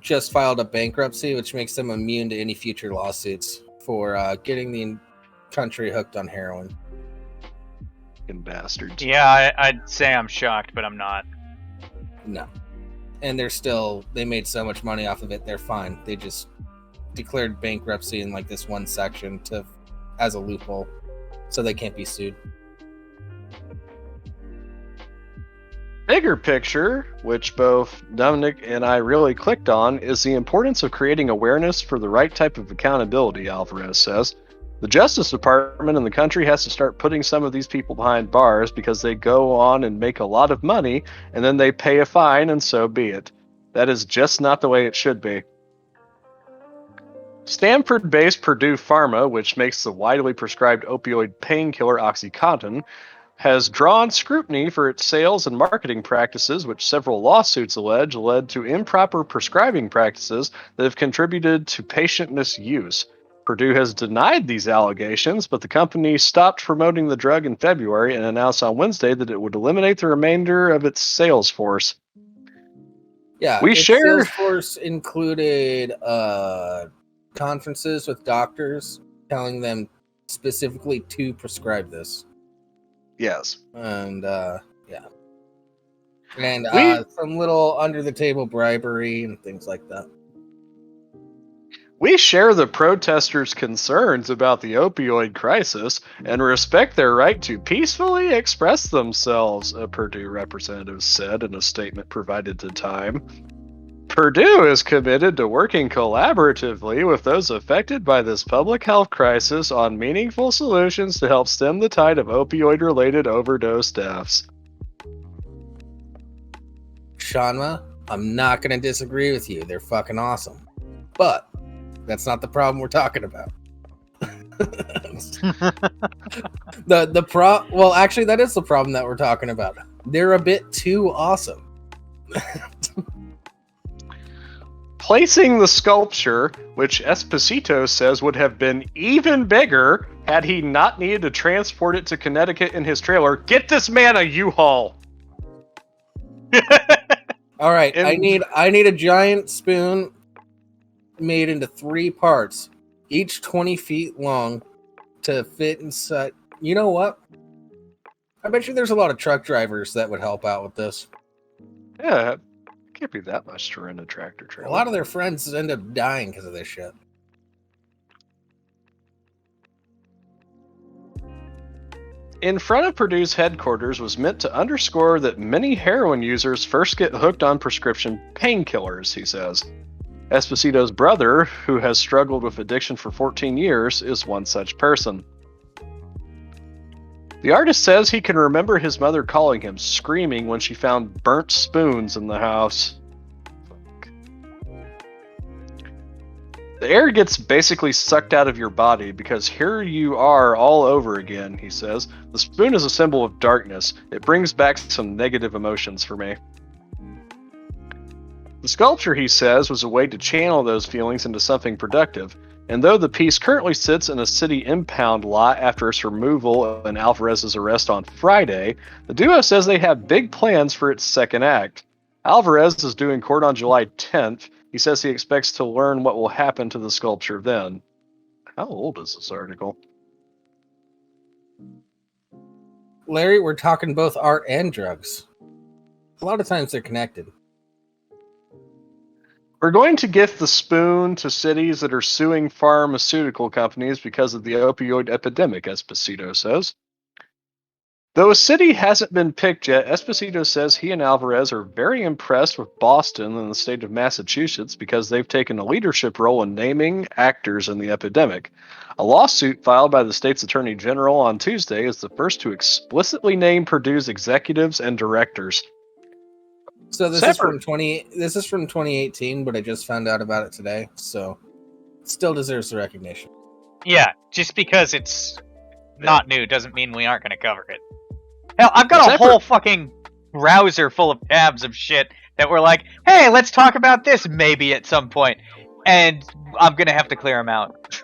just filed a bankruptcy, which makes them immune to any future lawsuits for getting the country hooked on heroin. Fucking bastards. Yeah, I'd say I'm shocked, but I'm not. No. And they made so much money off of it, they're fine. They just declared bankruptcy in like this one section as a loophole, so they can't be sued. Bigger picture, which both Dominic and I really clicked on, is the importance of creating awareness for the right type of accountability, Alvarez says. The Justice Department in the country has to start putting some of these people behind bars because they go on and make a lot of money, and then they pay a fine, and so be it. That is just not the way it should be. Stanford-based Purdue Pharma, which makes the widely prescribed opioid painkiller OxyContin, has drawn scrutiny for its sales and marketing practices, which several lawsuits allege led to improper prescribing practices that have contributed to patient misuse. Purdue has denied these allegations, but the company stopped promoting the drug in February and announced on Wednesday that it would eliminate the remainder of its sales force. Yeah, its sales force included conferences with doctors telling them specifically to prescribe this. Yes. And some little under the table bribery and things like that. We share the protesters' concerns about the opioid crisis and respect their right to peacefully express themselves, a Purdue representative said in a statement provided to Time. Purdue is committed to working collaboratively with those affected by this public health crisis on meaningful solutions to help stem the tide of opioid-related overdose deaths. Shanma, I'm not going to disagree with you. They're fucking awesome. But that's not the problem we're talking about. Well, actually, that is the problem that we're talking about. They're a bit too awesome. Placing the sculpture, which Esposito says would have been even bigger had he not needed to transport it to Connecticut in his trailer. Get this man a U-Haul! All right, I need a giant spoon made into 3 parts, each 20 feet long, to fit inside. You know what? I bet you there's a lot of truck drivers that would help out with this. Yeah, it can't be that much to rent a tractor trailer. A lot of their friends end up dying because of this shit. In front of Purdue's headquarters was meant to underscore that many heroin users first get hooked on prescription painkillers, he says. Esposito's brother, who has struggled with addiction for 14 years, is one such person. The artist says he can remember his mother calling him, screaming when she found burnt spoons in the house. The air gets basically sucked out of your body because here you are all over again, he says. The spoon is a symbol of darkness. It brings back some negative emotions for me. The sculpture, he says, was a way to channel those feelings into something productive. And though the piece currently sits in a city impound lot after its removal and Alvarez's arrest on Friday, the duo says they have big plans for its second act. Alvarez is due in court on July 10th. He says he expects to learn what will happen to the sculpture then. How old is this article? Larry, we're talking both art and drugs. A lot of times they're connected. We're going to gift the spoon to cities that are suing pharmaceutical companies because of the opioid epidemic, Esposito says. Though a city hasn't been picked yet, Esposito says he and Alvarez are very impressed with Boston and the state of Massachusetts because they've taken a leadership role in naming actors in the epidemic. A lawsuit filed by the state's attorney general on Tuesday is the first to explicitly name Purdue's executives and directors. So this is from 2018, but I just found out about it today, so it still deserves the recognition. Yeah, just because it's not new doesn't mean we aren't going to cover it. Hell, I've got a whole fucking browser full of tabs of shit that were like, hey, let's talk about this maybe at some point. And I'm going to have to clear them out.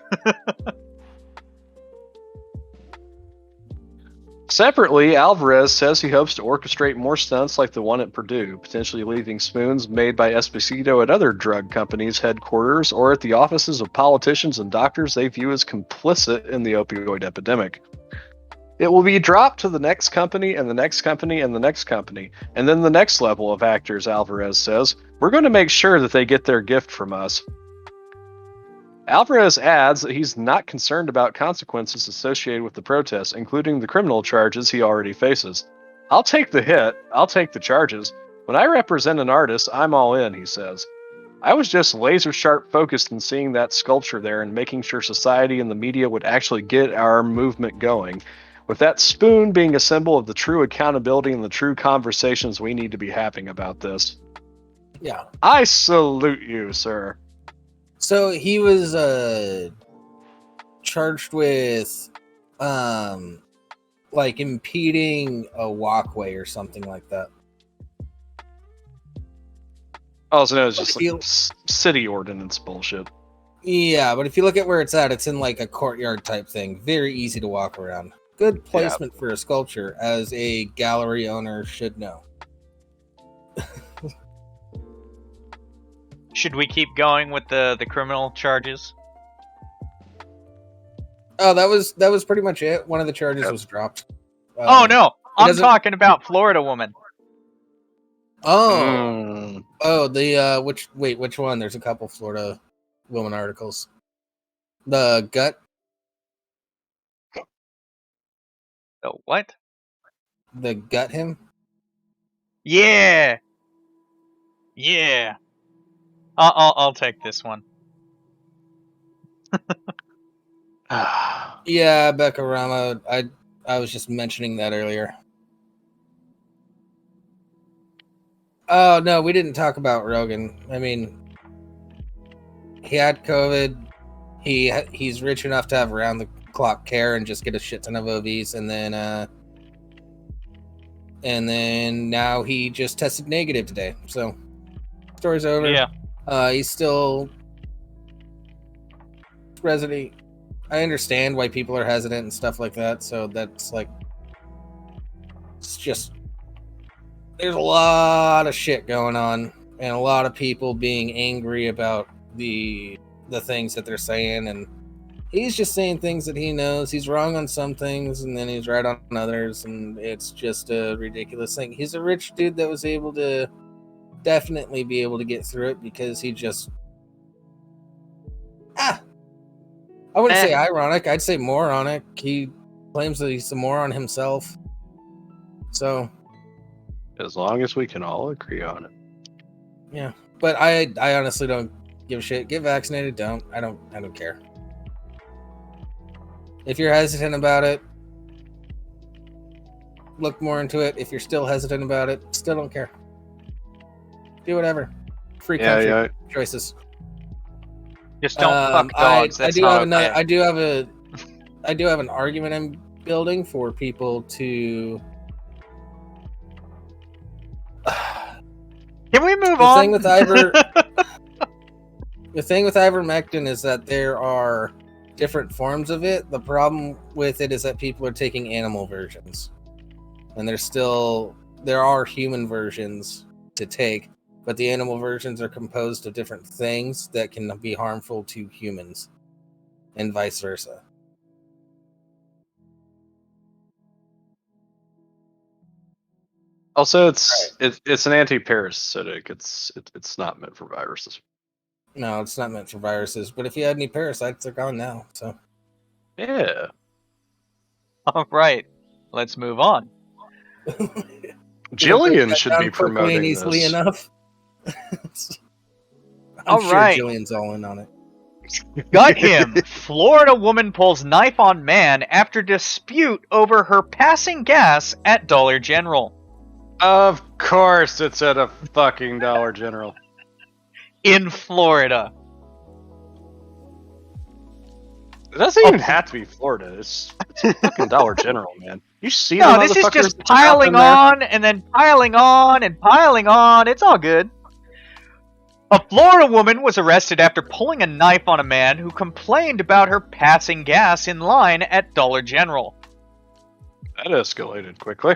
Separately, Alvarez says he hopes to orchestrate more stunts like the one at Purdue, potentially leaving spoons made by Esposito at other drug companies' headquarters or at the offices of politicians and doctors they view as complicit in the opioid epidemic. It will be dropped to the next company and the next company and the next company, and then the next level of actors, Alvarez says. We're going to make sure that they get their gift from us. Alvarez adds that he's not concerned about consequences associated with the protests, including the criminal charges he already faces. I'll take the hit, I'll take the charges. When I represent an artist, I'm all in, he says. I was just laser sharp focused in seeing that sculpture there and making sure society and the media would actually get our movement going. With that spoon being a symbol of the true accountability and the true conversations we need to be having about this. Yeah. I salute you, sir. So he was charged with like impeding a walkway or something like that. Also, no, it's just like city ordinance bullshit. Yeah, but if you look at where it's at, it's in like a courtyard type thing. Very easy to walk around. Good placement for a sculpture, as a gallery owner should know. Should we keep going with the criminal charges? Oh, that was pretty much it. One of the charges was dropped. Oh no, I'm talking about Florida woman. Oh, the which one? There's a couple Florida woman articles. The gut. The what? The gut him. Yeah. Yeah. I'll take this one. Yeah, Becca Rama. I was just mentioning that earlier. Oh no, we didn't talk about Rogan. I mean, he had COVID. He's rich enough to have round the clock care and just get a shit ton of OVs, and then now he just tested negative today. So story's over. Yeah. He's still resident. I understand why people are hesitant and stuff like that. So that's like, it's just, there's a lot of shit going on and a lot of people being angry about the things that they're saying, and he's just saying things that he knows. He's wrong on some things and then he's right on others, and it's just a ridiculous thing. He's a rich dude that was able to definitely be able to get through it because he just I wouldn't say ironic, I'd say moronic. He claims that he's a moron himself. So as long as we can all agree on it. Yeah. But I honestly don't give a shit. Get vaccinated, don't. I don't care. If you're hesitant about it, look more into it. If you're still hesitant about it, still don't care. Do whatever. Free country choices. Just don't fuck dogs. That's not okay. I do have an argument I'm building for people to. Can we move on? The thing with ivermectin is that there are different forms of it. The problem with it is that people are taking animal versions, and there are human versions to take. But the animal versions are composed of different things that can be harmful to humans, and vice versa. Also, it's an anti-parasitic. It's not meant for viruses. No, it's not meant for viruses. But if you had any parasites, they're gone now. So yeah. All right, let's move on. Jillian should be promoting this. Easily enough. I'm sure right. Jillian's all in on it. Got him! Florida woman pulls knife on man after dispute over her passing gas at Dollar General. Of course it's at a fucking Dollar General. In Florida. It doesn't even have to be Florida. It's a fucking Dollar General, man. You see No, this is just piling on and then piling on and piling on. It's all good. A Florida woman was arrested after pulling a knife on a man who complained about her passing gas in line at Dollar General. That escalated quickly.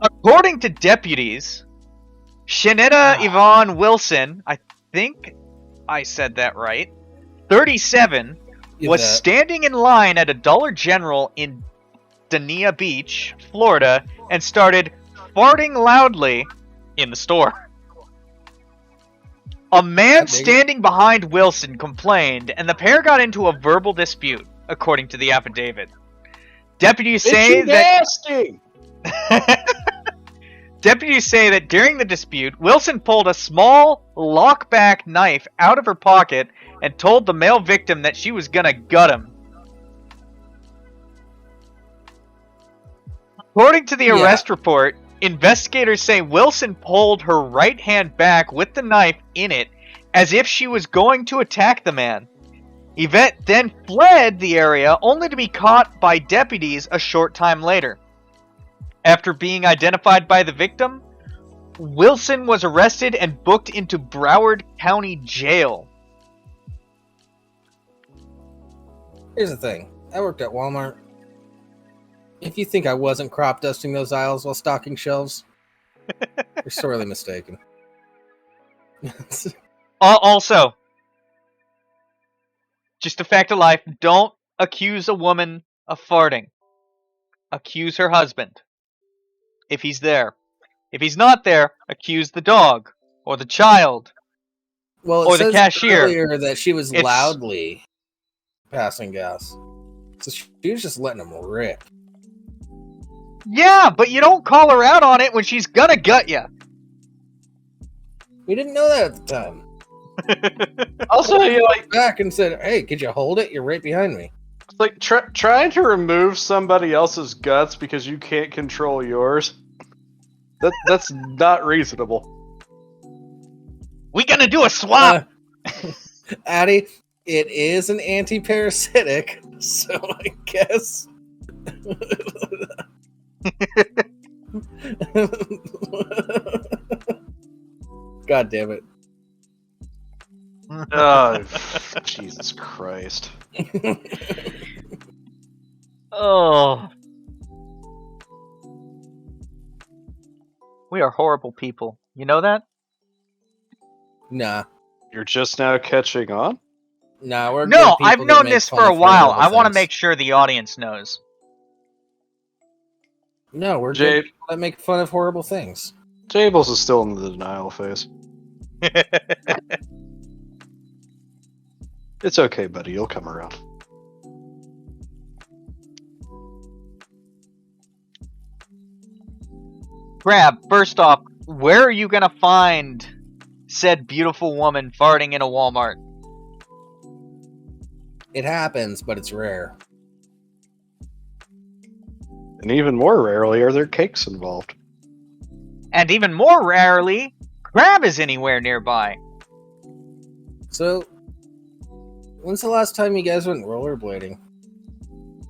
According to deputies, Shanetta Yvonne Wilson, I think I said that right, 37, was standing in line at a Dollar General in Dania Beach, Florida, and started farting loudly in the store. A man standing behind Wilson complained, and the pair got into a verbal dispute, according to the affidavit. Deputies say that Deputies say that during the dispute, Wilson pulled a small lockback knife out of her pocket and told the male victim that she was gonna gut him. According to the arrest report, investigators say Wilson pulled her right hand back with the knife in it as if she was going to attack the man. Yvette then fled the area only to be caught by deputies a short time later. After being identified by the victim, Wilson was arrested and booked into Broward County Jail. Here's the thing. I worked at Walmart. If you think I wasn't crop dusting those aisles while stocking shelves, you're sorely mistaken. Also, just a fact of life, don't accuse a woman of farting. Accuse her husband. If he's there. If he's not there, accuse the dog, or the child, or the cashier. Earlier that she was loudly passing gas. So she was just letting him rip. Yeah, but you don't call her out on it when she's gonna gut you. We didn't know that at the time. Also, you like back and said, "Hey, could you hold it? You're right behind me." It's like trying to remove somebody else's guts because you can't control yours. That's not reasonable. We gonna do a swap, Addie. It is an anti-parasitic, so I guess. God damn it! Oh, Jesus Christ! Oh. We are horrible people. You know that? Nah. You're just now catching on? Nah, we're No, I've known this for a while. I want to make sure the audience knows. No, we're good people that make fun of horrible things. Jables is still in the denial phase. It's okay, buddy. You'll come around. Grab, first off, where are you going to find said beautiful woman farting in a Walmart? It happens, but it's rare. And even more rarely are there cakes involved. And even more rarely, Grab is anywhere nearby. So, when's the last time you guys went rollerblading?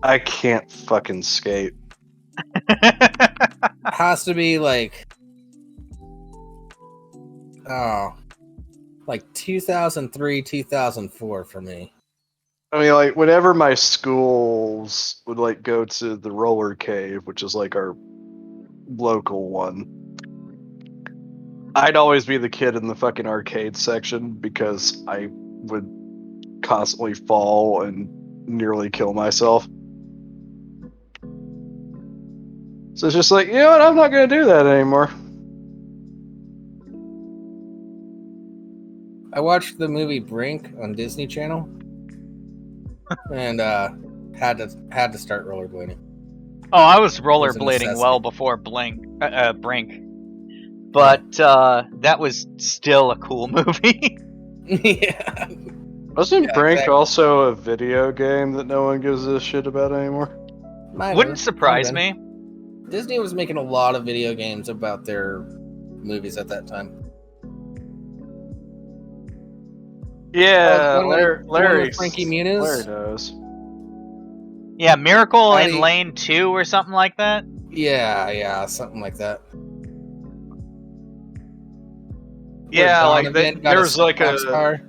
I can't fucking skate. Has to be like 2003, 2004 for me. I mean, like, whenever my schools would, like, go to the roller cave, which is, like, our local one, I'd always be the kid in the fucking arcade section because I would constantly fall and nearly kill myself. So it's just like, you know what, I'm not going to do that anymore. I watched the movie Brink on Disney Channel. And had to start rollerblading. Oh, I was rollerblading well before Brink, but that was still a cool movie. Yeah. Wasn't Brink also a video game that no one gives a shit about anymore? Wouldn't surprise me. Disney was making a lot of video games about their movies at that time. Yeah, Larry. Frankie Muniz. Larry knows. Yeah, Miracle in Lane 2 or something like that? Yeah, something like that. Yeah, like there was like a...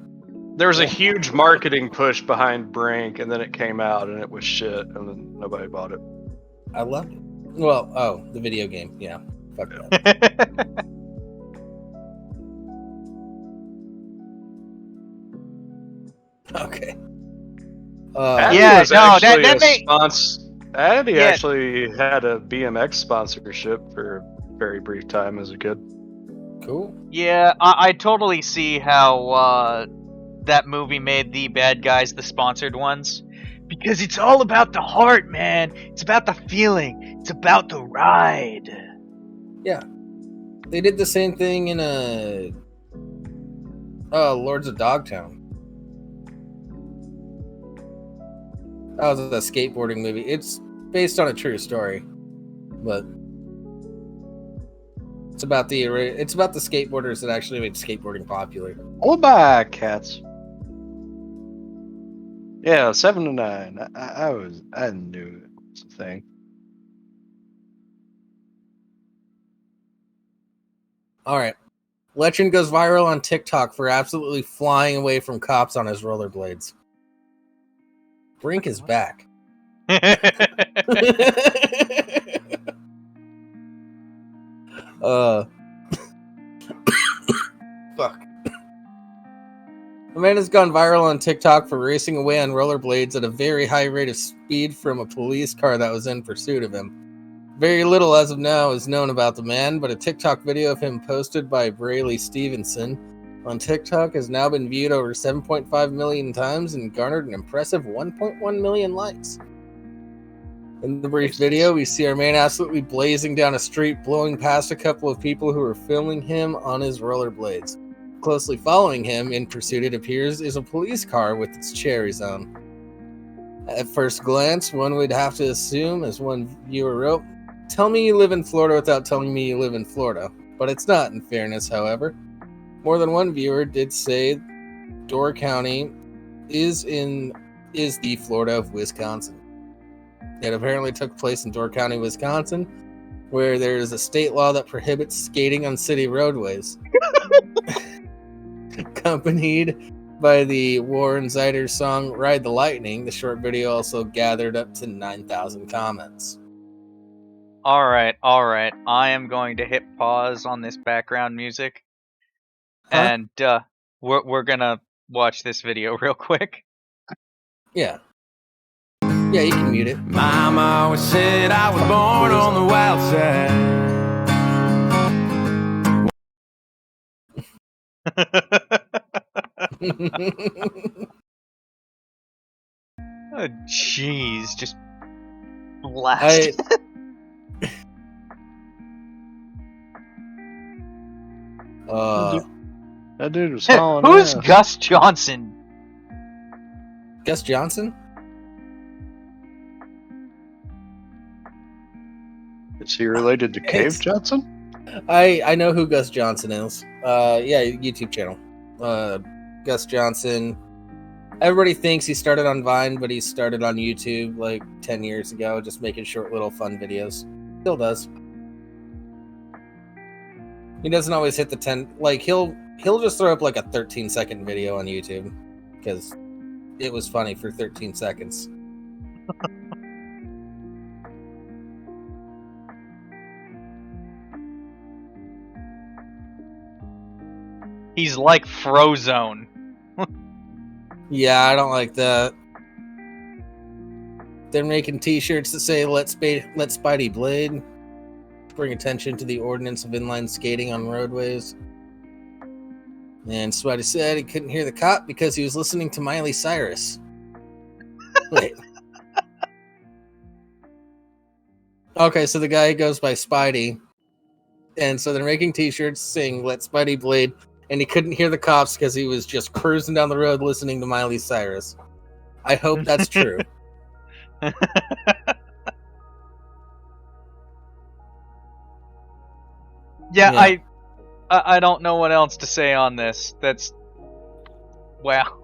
There was a huge marketing push behind Brink, and then it came out, and it was shit, and then nobody bought it. I loved it. Well, the video game, yeah. Fuck that. Okay. Addie Yeah, was no, actually that a may- Addie Yeah. actually had a BMX sponsorship for a very brief time as a kid. Cool. Yeah, I totally see how that movie made the bad guys the sponsored ones. Because it's all about the heart, man. It's about the feeling. It's about the ride. Yeah. They did the same thing in Lords of Dogtown. That was a skateboarding movie. It's based on a true story, but it's about the skateboarders that actually made skateboarding popular. Oh, bye, cats. Yeah, 7 to 9. I knew it was a thing. All right. Legend goes viral on TikTok for absolutely flying away from cops on his rollerblades. Brink is back. Fuck. A man has gone viral on TikTok for racing away on rollerblades at a very high rate of speed from a police car that was in pursuit of him. Very little as of now is known about the man, but a TikTok video of him posted by Brayley Stevenson on TikTok has now been viewed over 7.5 million times and garnered an impressive 1.1 million likes. In the brief video, we see our man absolutely blazing down a street, blowing past a couple of people who are filming him on his rollerblades. Closely following him in pursuit, it appears, is a police car with its cherries on. At first glance, one would have to assume, as one viewer wrote, "Tell me you live in Florida without telling me you live in Florida." But it's not, in fairness, however. More than one viewer did say Door County is the Florida of Wisconsin. It apparently took place in Door County, Wisconsin, where there is a state law that prohibits skating on city roadways. Accompanied by the Warren Ziders song Ride the Lightning, the short video also gathered up to 9,000 comments. Alright. I am going to hit pause on this background music. Huh? And we're gonna watch this video real quick. Yeah. Yeah, you can mute it. Mama always said I was born on the wild side. Oh, jeez, just blast. That dude was hauling Who's ass. Gus Johnson? Gus Johnson? Is he related to Cave Johnson? I know who Gus Johnson is. Yeah, YouTube channel. Gus Johnson. Everybody thinks he started on Vine, but he started on YouTube like 10 years ago, just making short little fun videos. Still does. He doesn't always hit the 10. Like he'll just throw up like a 13-second video on YouTube because it was funny for 13 seconds. He's like Frozone. Yeah, I don't like that. They're making t-shirts that say let Spidey blade. Bring attention to the ordinance of inline skating on roadways. And Spidey said he couldn't hear the cop because he was listening to Miley Cyrus. Wait. Okay, so the guy goes by Spidey. And so they're making t-shirts saying let Spidey blade. And he couldn't hear the cops because he was just cruising down the road listening to Miley Cyrus. I hope that's true. Yeah, I don't know what else to say on this. That's wow.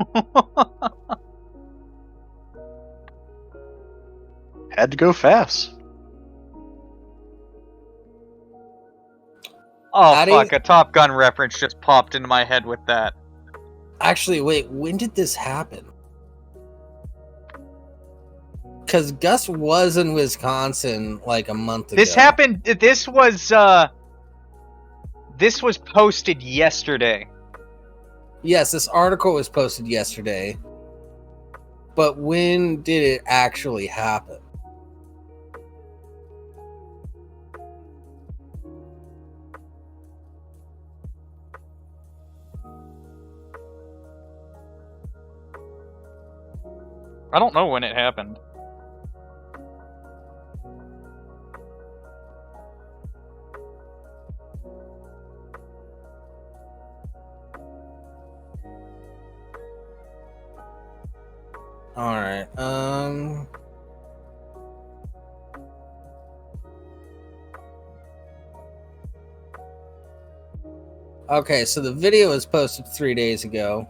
Had to go fast. Oh Addie? fuck! A Top Gun reference just popped into my head with that. Actually, wait, when did this happen? Because Gus was in Wisconsin like a month ago. This happened. This was posted yesterday. Yes, this article was posted yesterday. But when did it actually happen? I don't know when it happened. All right. Okay, so the video was posted 3 days ago.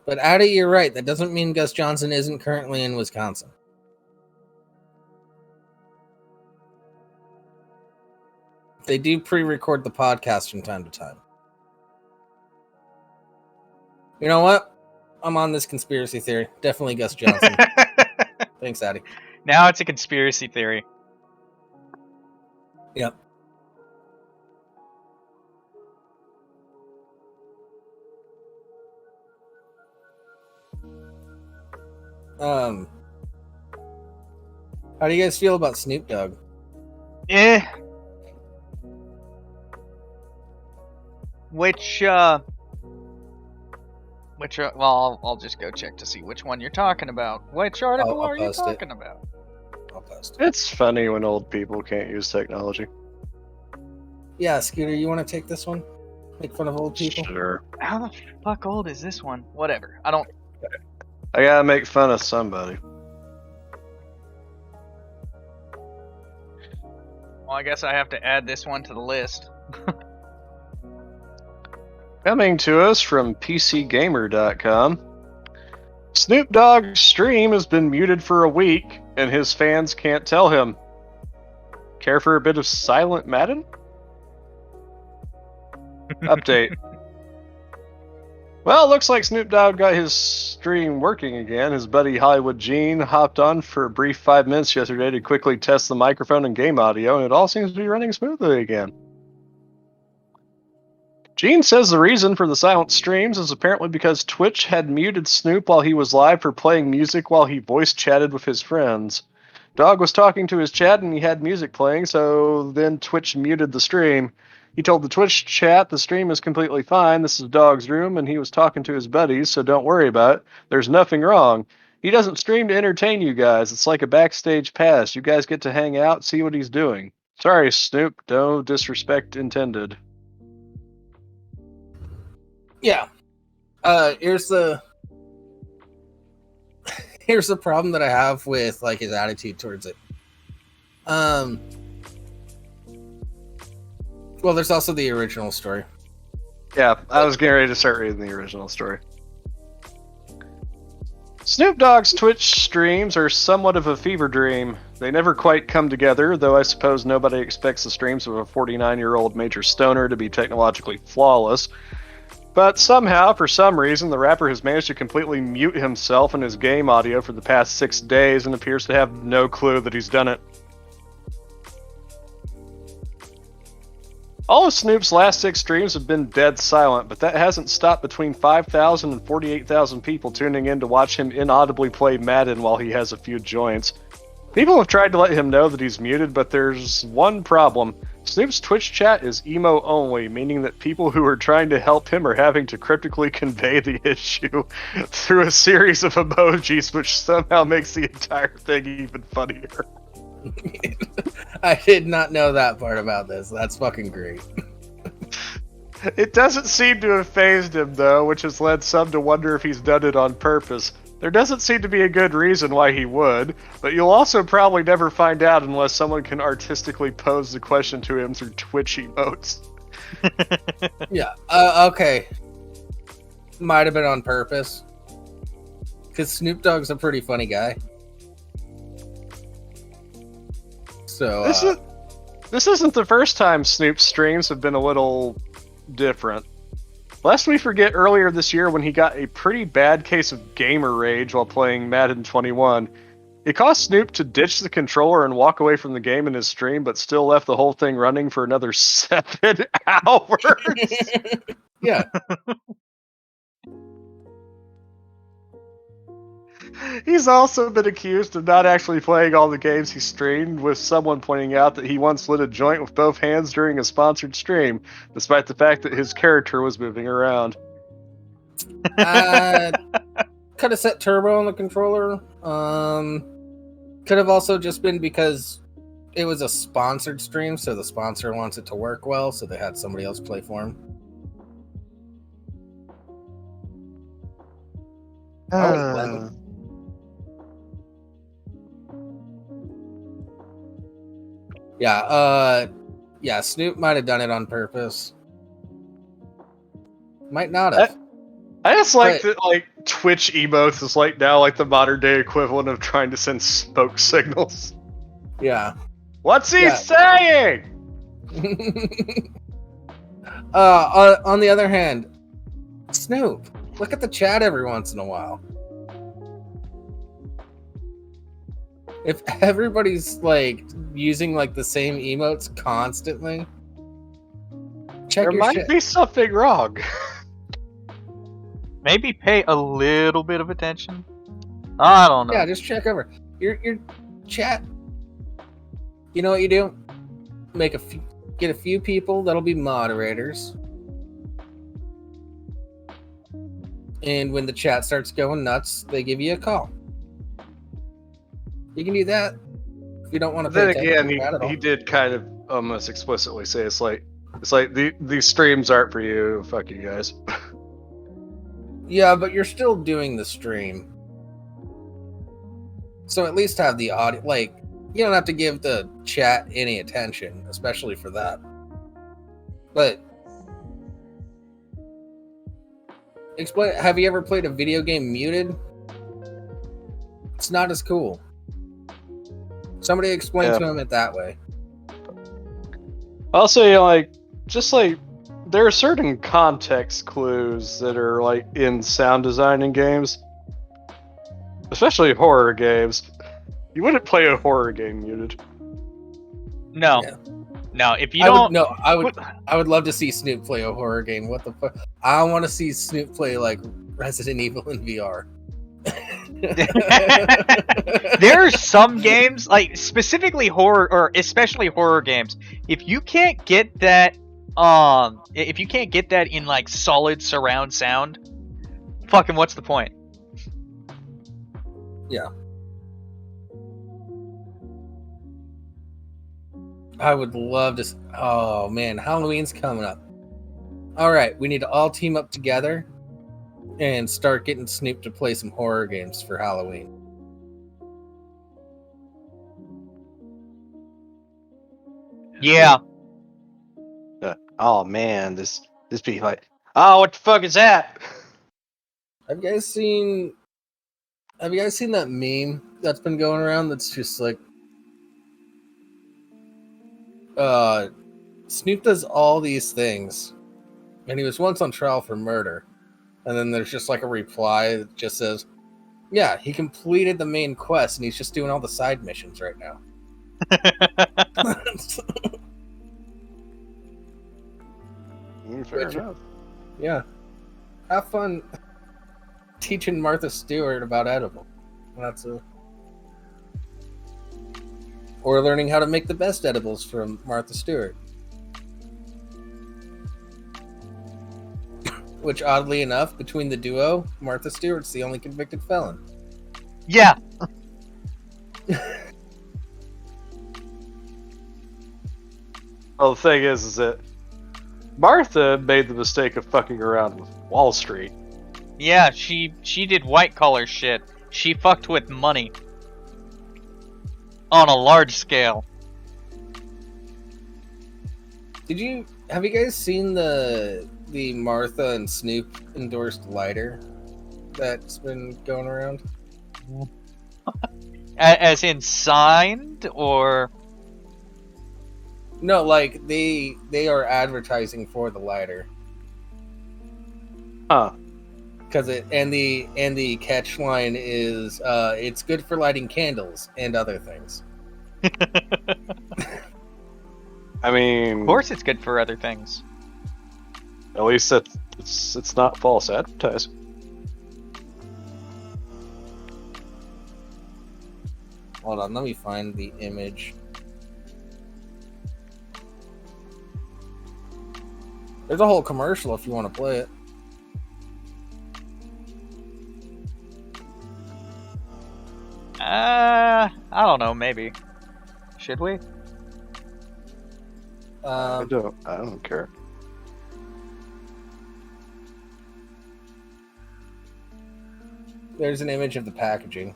But Addie, you're right. That doesn't mean Gus Johnson isn't currently in Wisconsin. They do pre-record the podcast from time to time. You know what? I'm on this conspiracy theory. Definitely Gus Johnson. Thanks, Addie. Now it's a conspiracy theory. Yep. How do you guys feel about Snoop Dogg? Well, I'll just go check to see which one you're talking about. Which article are you talking about? I'll post it. It's funny when old people can't use technology. Yeah, Scooter, you want to take this one? Make fun of old people? Sure. How the fuck old is this one? Whatever. I don't... I gotta make fun of somebody. Well, I guess I have to add this one to the list. Coming to us from PCGamer.com. Snoop Dogg's stream has been muted for a week, and his fans can't tell him. Care for a bit of Silent Madden? Update. Well, it looks like Snoop Dogg got his stream working again. His buddy Hollywood Gene hopped on for a brief 5 minutes yesterday to quickly test the microphone and game audio, and it all seems to be running smoothly again. Gene says the reason for the silent streams is apparently because Twitch had muted Snoop while he was live for playing music while he voice chatted with his friends. Dogg was talking to his chat and he had music playing, so then Twitch muted the stream. He told the Twitch chat the stream is completely fine, this is Dogg's room, and he was talking to his buddies, so don't worry about it. There's nothing wrong. He doesn't stream to entertain you guys. It's like a backstage pass. You guys get to hang out, see what he's doing. Sorry, Snoop. No disrespect intended. Yeah. Here's the problem that I have with like his attitude towards it. Well, there's also the original story. Yeah, I was getting ready to start reading the original story. Snoop Dogg's Twitch streams are somewhat of a fever dream. They never quite come together, though I suppose nobody expects the streams of a 49-year-old major stoner to be technologically flawless. But somehow, for some reason, the rapper has managed to completely mute himself and his game audio for the past 6 days and appears to have no clue that he's done it. All of Snoop's last 6 streams have been dead silent, but that hasn't stopped between 5,000 and 48,000 people tuning in to watch him inaudibly play Madden while he has a few joints. People have tried to let him know that he's muted, but there's one problem. Snoop's Twitch chat is emo only, meaning that people who are trying to help him are having to cryptically convey the issue through a series of emojis, which somehow makes the entire thing even funnier. I did not know that part about this. That's fucking great. It doesn't seem to have phased him, though, which has led some to wonder if he's done it on purpose. There doesn't seem to be a good reason why he would, but you'll also probably never find out unless someone can artistically pose the question to him through Twitch emotes. Yeah, okay. Might have been on purpose. Because Snoop Dogg's a pretty funny guy. So, This isn't the first time Snoop's streams have been a little different. Lest we forget earlier this year when he got a pretty bad case of gamer rage while playing Madden 21. It caused Snoop to ditch the controller and walk away from the game in his stream, but still left the whole thing running for another 7 hours. Yeah. He's also been accused of not actually playing all the games he streamed, with someone pointing out that he once lit a joint with both hands during a sponsored stream, despite the fact that his character was moving around. Could have set turbo on the controller. Could have also just been because it was a sponsored stream, so the sponsor wants it to work well, so they had somebody else play for him. Yeah, Snoop might have done it on purpose. Might not have. I just like that, like, Twitch emotes is like now like the modern day equivalent of trying to send smoke signals. Yeah. What's he saying? On the other hand, Snoop, look at the chat every once in a while. If everybody's like using like the same emotes constantly, check there your might shit. be something wrong. Maybe pay a little bit of attention. I don't know. Yeah, just check over your chat. You know what you do? Get a few people that'll be moderators, and when the chat starts going nuts, they give you a call. You can do that if you don't want to pay Then attention again, to that at all. he did kind of almost explicitly say it's like these streams aren't for you. Fuck you guys. Yeah, but you're still doing the stream, so at least have the audio. Like, you don't have to give the chat any attention, especially for that. But explain. Have you ever played a video game muted? It's not as cool. Somebody explain to him it that way. I'll say, like, just like there are certain context clues that are like in sound design in games, especially horror games. You wouldn't play a horror game muted. No. Yeah. No, if you don't... I would love to see Snoop play a horror game. What the fuck? I want to see Snoop play like Resident Evil in VR. There are some games, like specifically horror, or especially horror games, if you can't get that in like solid surround sound, fucking what's the point? Yeah. I would love to. Oh man, Halloween's coming up. All right, we need to all team up together and start getting Snoop to play some horror games for Halloween. Yeah. Oh man, this be like, oh, what the fuck is that? Have you guys seen that meme that's been going around that's just like Snoop does all these things and he was once on trial for murder, and then there's just like a reply that just says, yeah, he completed the main quest and he's just doing all the side missions right now. Fair enough. Yeah. Have fun teaching Martha Stewart about edible. Or learning how to make the best edibles from Martha Stewart. Which, oddly enough, between the duo, Martha Stewart's the only convicted felon. Yeah. Well, the thing is that Martha made the mistake of fucking around with Wall Street. Yeah, she did white collar shit. She fucked with money. On a large scale. Have you guys seen the Martha and Snoop endorsed lighter that's been going around? As in signed, or... No, like they are advertising for the lighter. Huh. Because the catch line is it's good for lighting candles and other things. I mean, Of course, it's good for other things. at least it's not false advertising. Hold on, let me find the image. There's a whole commercial if you want to play it. I don't know. Maybe. Should we? I don't care. There's an image of the packaging.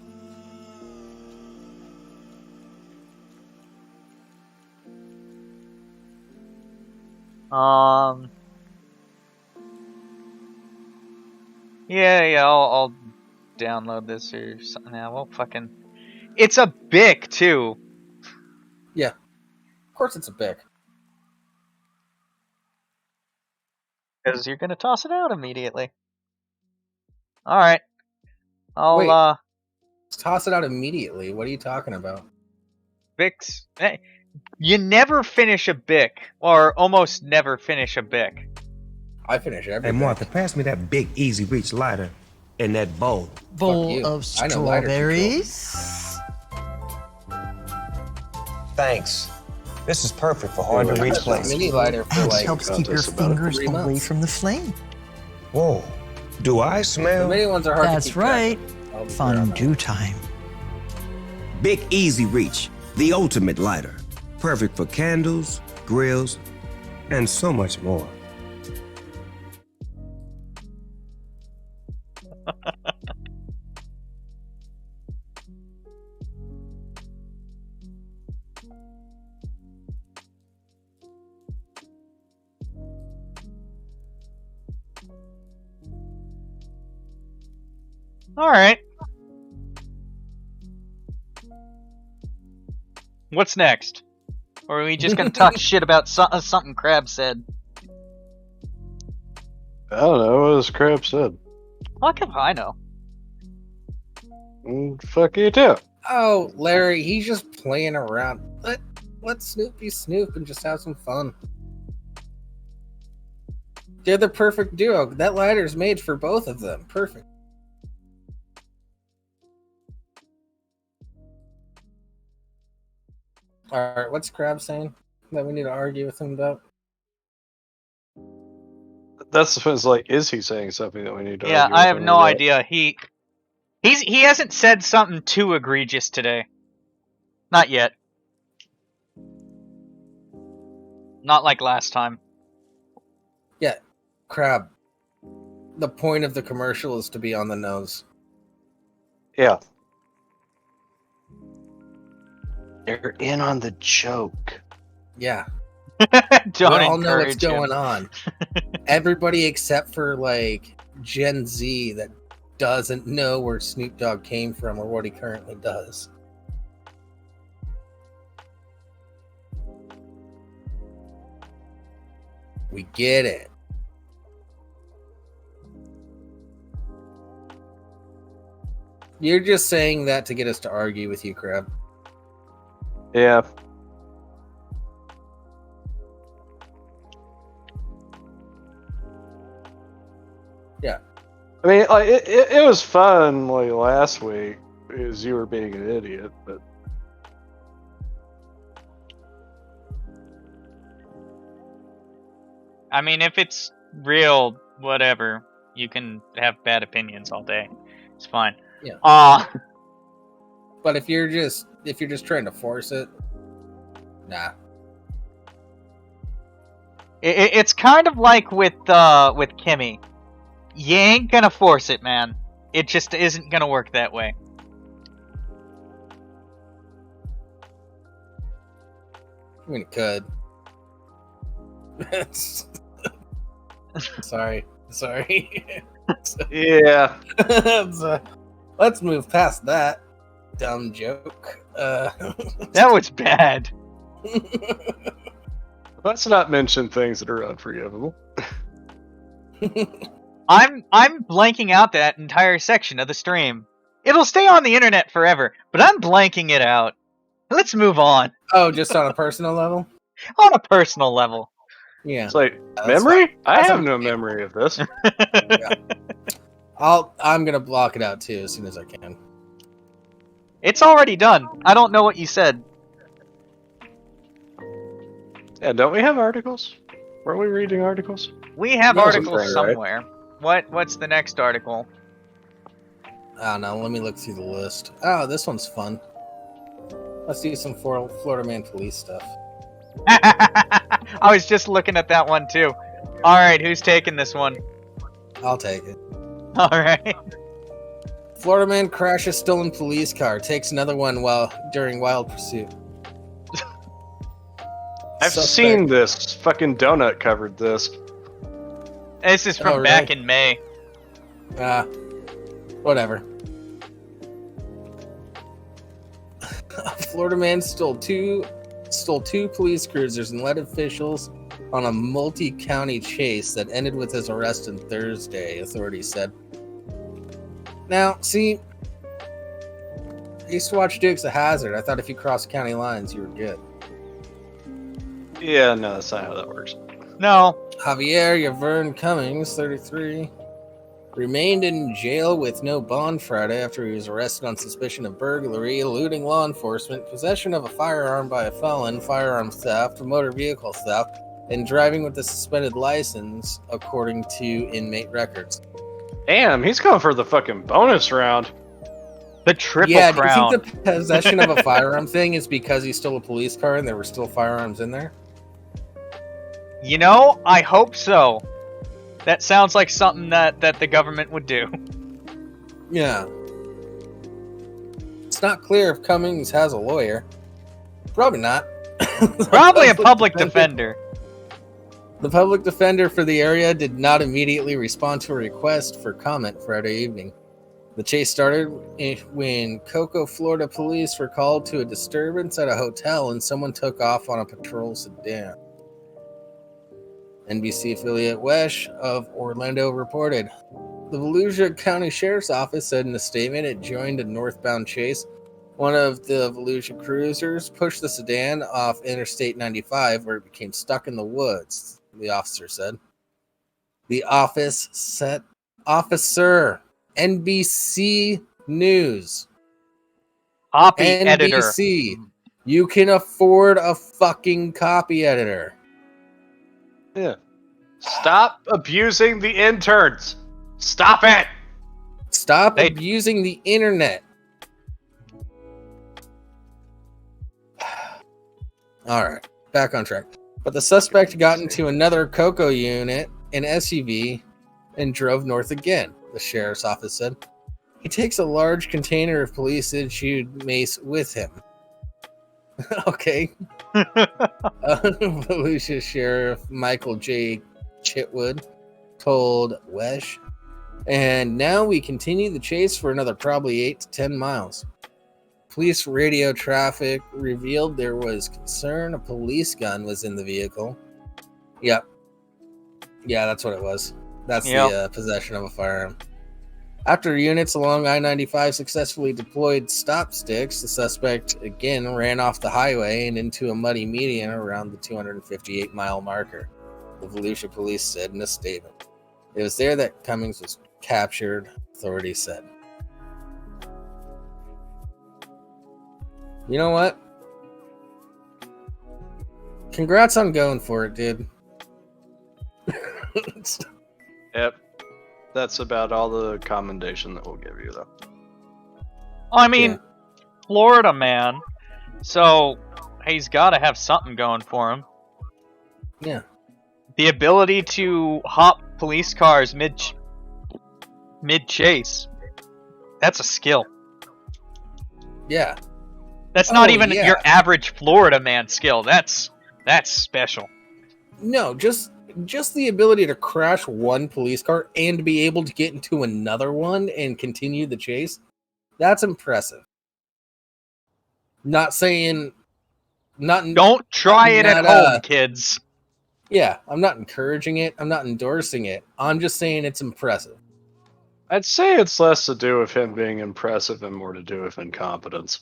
Yeah, I'll download this or something. Now, well, fucking. It's a Bic too. Yeah, of course it's a Bic. Because you're gonna toss it out immediately. All right. Wait. Toss it out immediately. What are you talking about? Bics. You never finish a Bic, or almost never finish a Bic. I finish every. Hey, Martha, pass me that big Easy Reach lighter and that bowl. Bowl of strawberries. Thanks. This is perfect for hard to reach places. Mini lighter for And like. helps keep your fingers away from the flame. Whoa. Do I The smell? mini ones are hard to That's keep right. track of. I'll be fair on Fondue time. Big Easy Reach, the ultimate lighter. Perfect for candles, grills, And so much more. All right. What's next? Or are we just gonna talk shit about something Crab said? I don't know what this crap said. Fuck if I know. Fuck you too. Oh, Larry, he's just playing around. Let Snoop be Snoop and just have some fun. They're the perfect duo. That lighter's made for both of them. Perfect. Alright, what's Crab saying that we need to argue with him about? That's the thing. It's like, is he saying something that we need to? Yeah, argue I with have him no about? idea. He hasn't said something too egregious today. Not yet. Not like last time. Yeah, Crab. The point of the commercial is to be on the nose. Yeah. They're in on the joke. Yeah. Don't we all know what's encourage him. going on. Everybody except for like Gen Z that doesn't know where Snoop Dogg came from or what he currently does. We get it. You're just saying that to get us to argue with you, Crab. Yeah. Yeah. I mean, like it was fun like last week because you were being an idiot, but I mean, if it's real, whatever. You can have bad opinions all day. It's fine. Yeah. But if you're just trying to force it, nah. It's kind of like with Kimmy. You ain't gonna force it, man. It just isn't gonna work that way. I mean, it could. Sorry. yeah. Let's move past that dumb joke. That was bad. Let's not mention things that are unforgivable. I'm blanking out that entire section of the stream. It'll stay on the internet forever, but I'm blanking it out. Let's move on. Oh, just on a personal level? On a personal level. Yeah. It's like, That's memory? fine. I have no memory of this. Yeah. I'm gonna block it out too as soon as I can. It's already done. I don't know what you said. Yeah, don't we have articles? Were we reading articles? We have That was a articles thing, right? somewhere. What's the next article? I don't know. Let me look through the list. Oh, this one's fun. Let's do some Florida Man police stuff. I was just looking at that one too. Alright, who's taking this one? I'll take it. Alright. Florida man crashes stolen police car. Takes another one during wild pursuit. I've seen this. Fucking Donut covered this. This is from back in May. Whatever. A Florida man stole two police cruisers and led officials on a multi-county chase that ended with his arrest on Thursday, authorities said. Now, see, I used to watch Dukes of Hazzard. I thought if you crossed county lines, you were good. Yeah, no, that's not how that works. No. Javier Yavern Cummings, 33, remained in jail with no bond Friday after he was arrested on suspicion of burglary, eluding law enforcement, possession of a firearm by a felon, firearm theft, motor vehicle theft, and driving with a suspended license, according to inmate records. Damn, he's going for the fucking bonus round. The triple crown. crown. Do you think the possession of a firearm thing is because he stole a police car and there were still firearms in there? You know, I hope so. That sounds like something that the government would do. Yeah. It's not clear if Cummings has a lawyer. Probably not. Probably a public defender. The public defender for the area did not immediately respond to a request for comment Friday evening. The chase started when Cocoa, Florida police were called to a disturbance at a hotel and someone took off on a patrol sedan. NBC affiliate WSH of Orlando reported. The Volusia County Sheriff's Office said in a statement it joined a northbound chase. One of the Volusia cruisers pushed the sedan off Interstate 95 where it became stuck in the woods, the officer said. The officer, NBC News. Copy NBC, editor. You can afford a fucking copy editor. Yeah. Stop abusing the interns. Stop it. Stop abusing the internet. All right, back on track. But the suspect got into another Cocoa unit, an SUV, and drove north again, the sheriff's office said. He takes a large container of police-issued mace with him. Okay. Volusia Sheriff Michael J. Chitwood told WSH. And now we continue the chase for another probably 8 to 10 miles. Police radio traffic revealed there was concern a police gun was in the vehicle. Yep. Yeah, that's what it was. That's the possession of a firearm. After units along I-95 successfully deployed stop sticks, the suspect again ran off the highway and into a muddy median around the 258-mile marker, the Volusia police said in a statement. It was there that Cummings was captured, authorities said. You know what? Congrats on going for it, dude. Yep. That's about all the commendation that we'll give you, though. I mean, Florida man. So he's got to have something going for him. Yeah. The ability to hop police cars mid-chase. That's a skill. Yeah. That's not even your average Florida man skill. That's special. No, just the ability to crash one police car and be able to get into another one and continue the chase. That's impressive. Not saying... Don't try it at home, kids. Yeah, I'm not encouraging it. I'm not endorsing it. I'm just saying it's impressive. I'd say it's less to do with him being impressive and more to do with incompetence.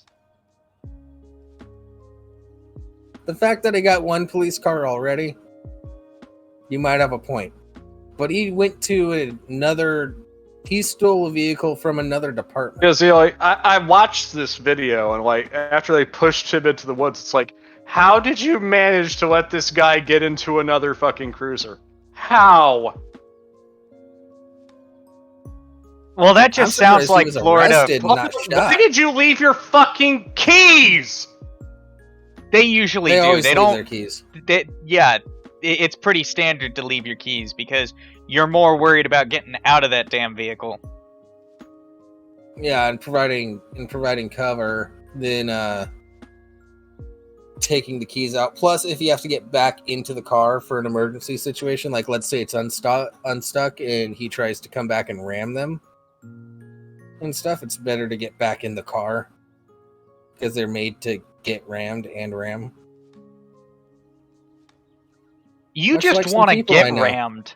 The fact that he got one police car already, you might have a point. But he went to another... He stole a vehicle from another department. Because, you know, like, I watched this video, and, like, after they pushed him into the woods, it's like, how did you manage to let this guy get into another fucking cruiser? How? Well, that just sounds like Florida. Why did you leave your fucking keys? They usually do. Always they leave don't. Their keys. It's pretty standard to leave your keys because you're more worried about getting out of that damn vehicle. Yeah, and providing cover than taking the keys out. Plus, if you have to get back into the car for an emergency situation, like let's say it's unstuck and he tries to come back and ram them and stuff, it's better to get back in the car because they're made to get rammed and ram. You much just like want to get rammed.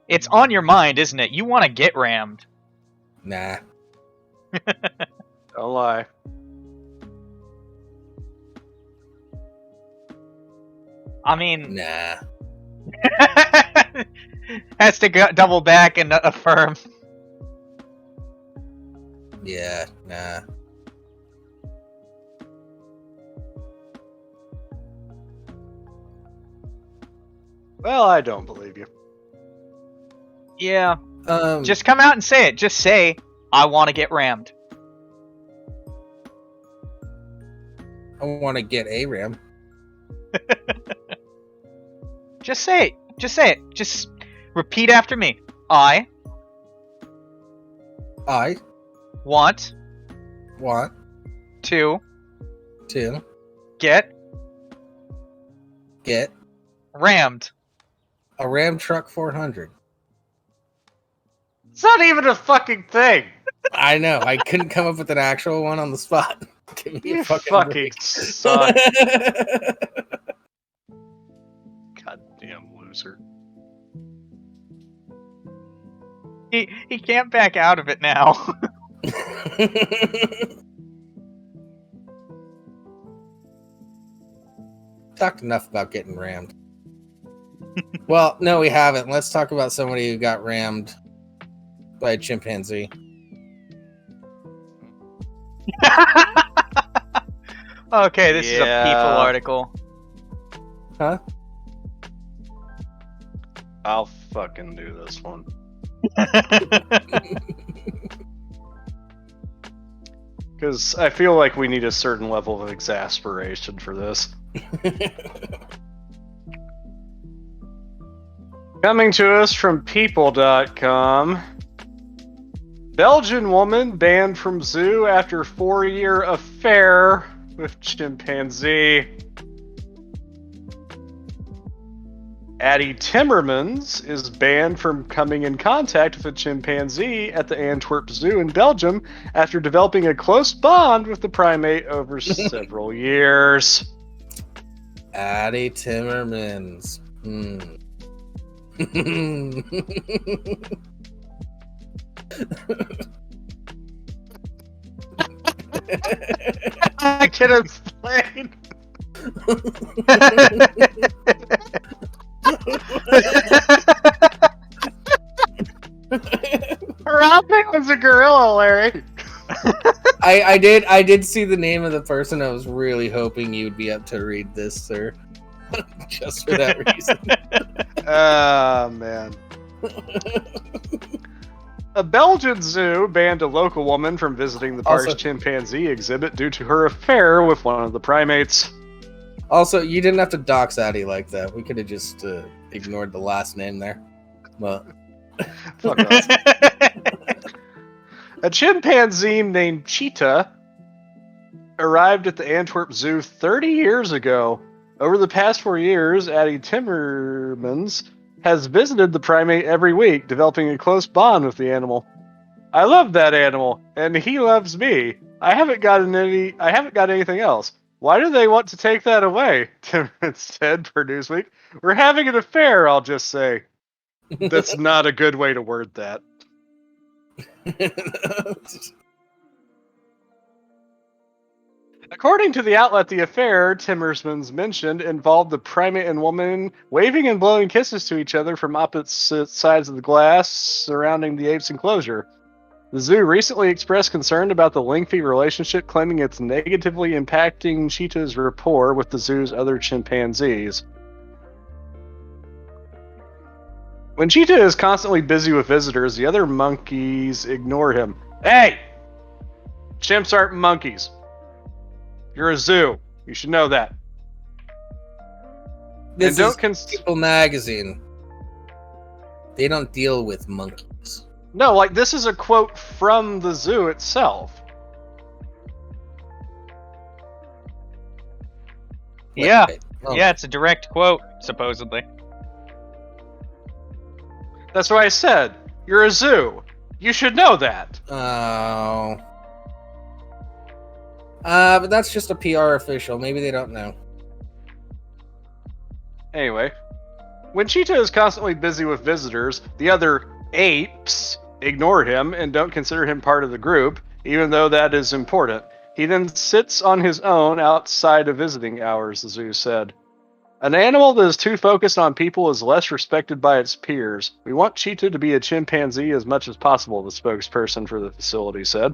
It's on your mind, isn't it? You want to get rammed. Nah. Don't lie. I mean... Nah. Has to double back and affirm. Yeah, nah. Well, I don't believe you. Yeah. Just come out and say it. Just say, I want to get rammed. I want to get a ram. Just say it. Just say it. Just repeat after me. I want to get rammed. A Ram Truck 400. It's not even a fucking thing. I know. I couldn't come up with an actual one on the spot. Give me You a fucking suck. Goddamn loser. He can't back out of it now. Talked enough about getting rammed. Well, no, we haven't. Let's talk about somebody who got rammed by a chimpanzee. Okay, this is a People article. Huh? I'll fucking do this one. Because I feel like we need a certain level of exasperation for this. Coming to us from People.com. Belgian woman banned from zoo after 4-year affair with chimpanzee. Addie Timmermans is banned from coming in contact with a chimpanzee at the Antwerp Zoo in Belgium after developing a close bond with the primate over several years. Addie Timmermans. I can explain. Rapping was a gorilla, Larry. I did see the name of the person. I was really hoping you'd be up to read this, sir. Just for that reason. Ah, man. A Belgian zoo banned a local woman from visiting the park's chimpanzee exhibit due to her affair with one of the primates. Also, you didn't have to dox Addie like that. We could have just ignored the last name there. But fuck off. A chimpanzee named Cheetah arrived at the Antwerp Zoo 30 years ago. Over the past 4 years, Addie Timmermans has visited the primate every week, developing a close bond with the animal. I love that animal, and he loves me. I haven't got anything else. Why do they want to take that away? Timmerman said for Newsweek. We're having an affair, I'll just say. That's not a good way to word that. According to the outlet, the affair Timmermans mentioned involved the primate and woman waving and blowing kisses to each other from opposite sides of the glass surrounding the ape's enclosure. The zoo recently expressed concern about the lengthy relationship, claiming it's negatively impacting cheetah's rapport with the zoo's other chimpanzees. When Cheetah is constantly busy with visitors, the other monkeys ignore him. Hey! Chimps aren't monkeys. You're a zoo. You should know that. This is People magazine. They don't deal with monkeys. No, like, this is a quote from the zoo itself. Yeah. Yeah, it's a direct quote, supposedly. That's what I said. You're a zoo. You should know that. Oh. But that's just a PR official. Maybe they don't know. Anyway, when Cheetah is constantly busy with visitors, the other apes ignore him and don't consider him part of the group, even though that is important. He then sits on his own outside of visiting hours, the zoo said. An animal that is too focused on people is less respected by its peers. We want Cheetah to be a chimpanzee as much as possible, the spokesperson for the facility said.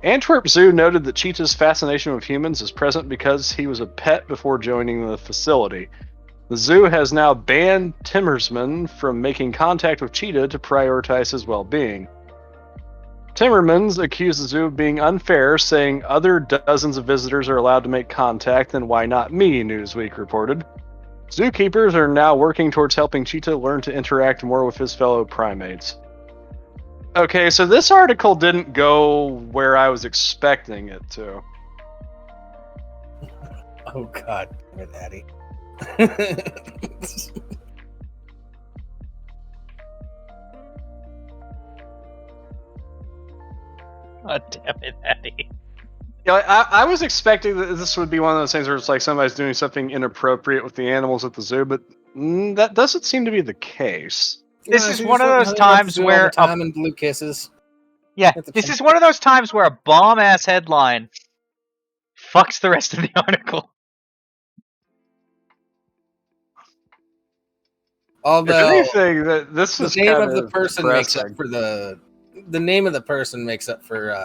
Antwerp Zoo noted that Cheetah's fascination with humans is present because he was a pet before joining the facility. The zoo has now banned Timmermans from making contact with Cheetah to prioritize his well-being. Timmermans accused the zoo of being unfair, saying other dozens of visitors are allowed to make contact, then why not me, Newsweek reported. Zookeepers are now working towards helping Cheetah learn to interact more with his fellow primates. Okay, so this article didn't go where I was expecting it to. Oh god, damn it, Addie. God damn it, Addie. Yeah, I was expecting that this would be one of those things where it's like somebody's doing something inappropriate with the animals at the zoo, but that doesn't seem to be the case. This is one of those times where time and blue kisses. Yeah, this is one of those times where a bomb-ass headline fucks the rest of the article. Although, if anything, this is the name of the kind person depressing. makes up for the name of the person makes up for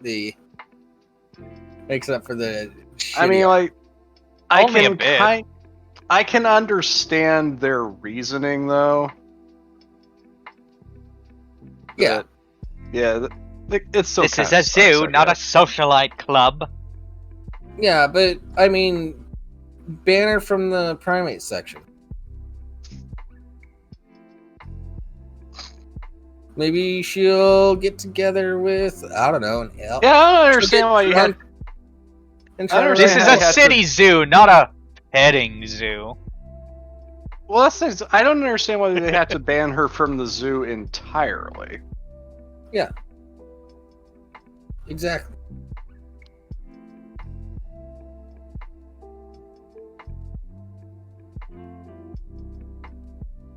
the. I mean, like, Only a bit. I can understand their reasoning, though. Yeah. Yeah, it's still. This is a zoo, not a socialite club. Yeah, but I mean, ban her from the primate section. Maybe she'll get together with, I don't know, an elk. Yeah, I don't understand why you had. This is a city zoo, not a petting zoo. Well, that's. I don't understand why they have to ban her from the zoo entirely. Yeah. Exactly.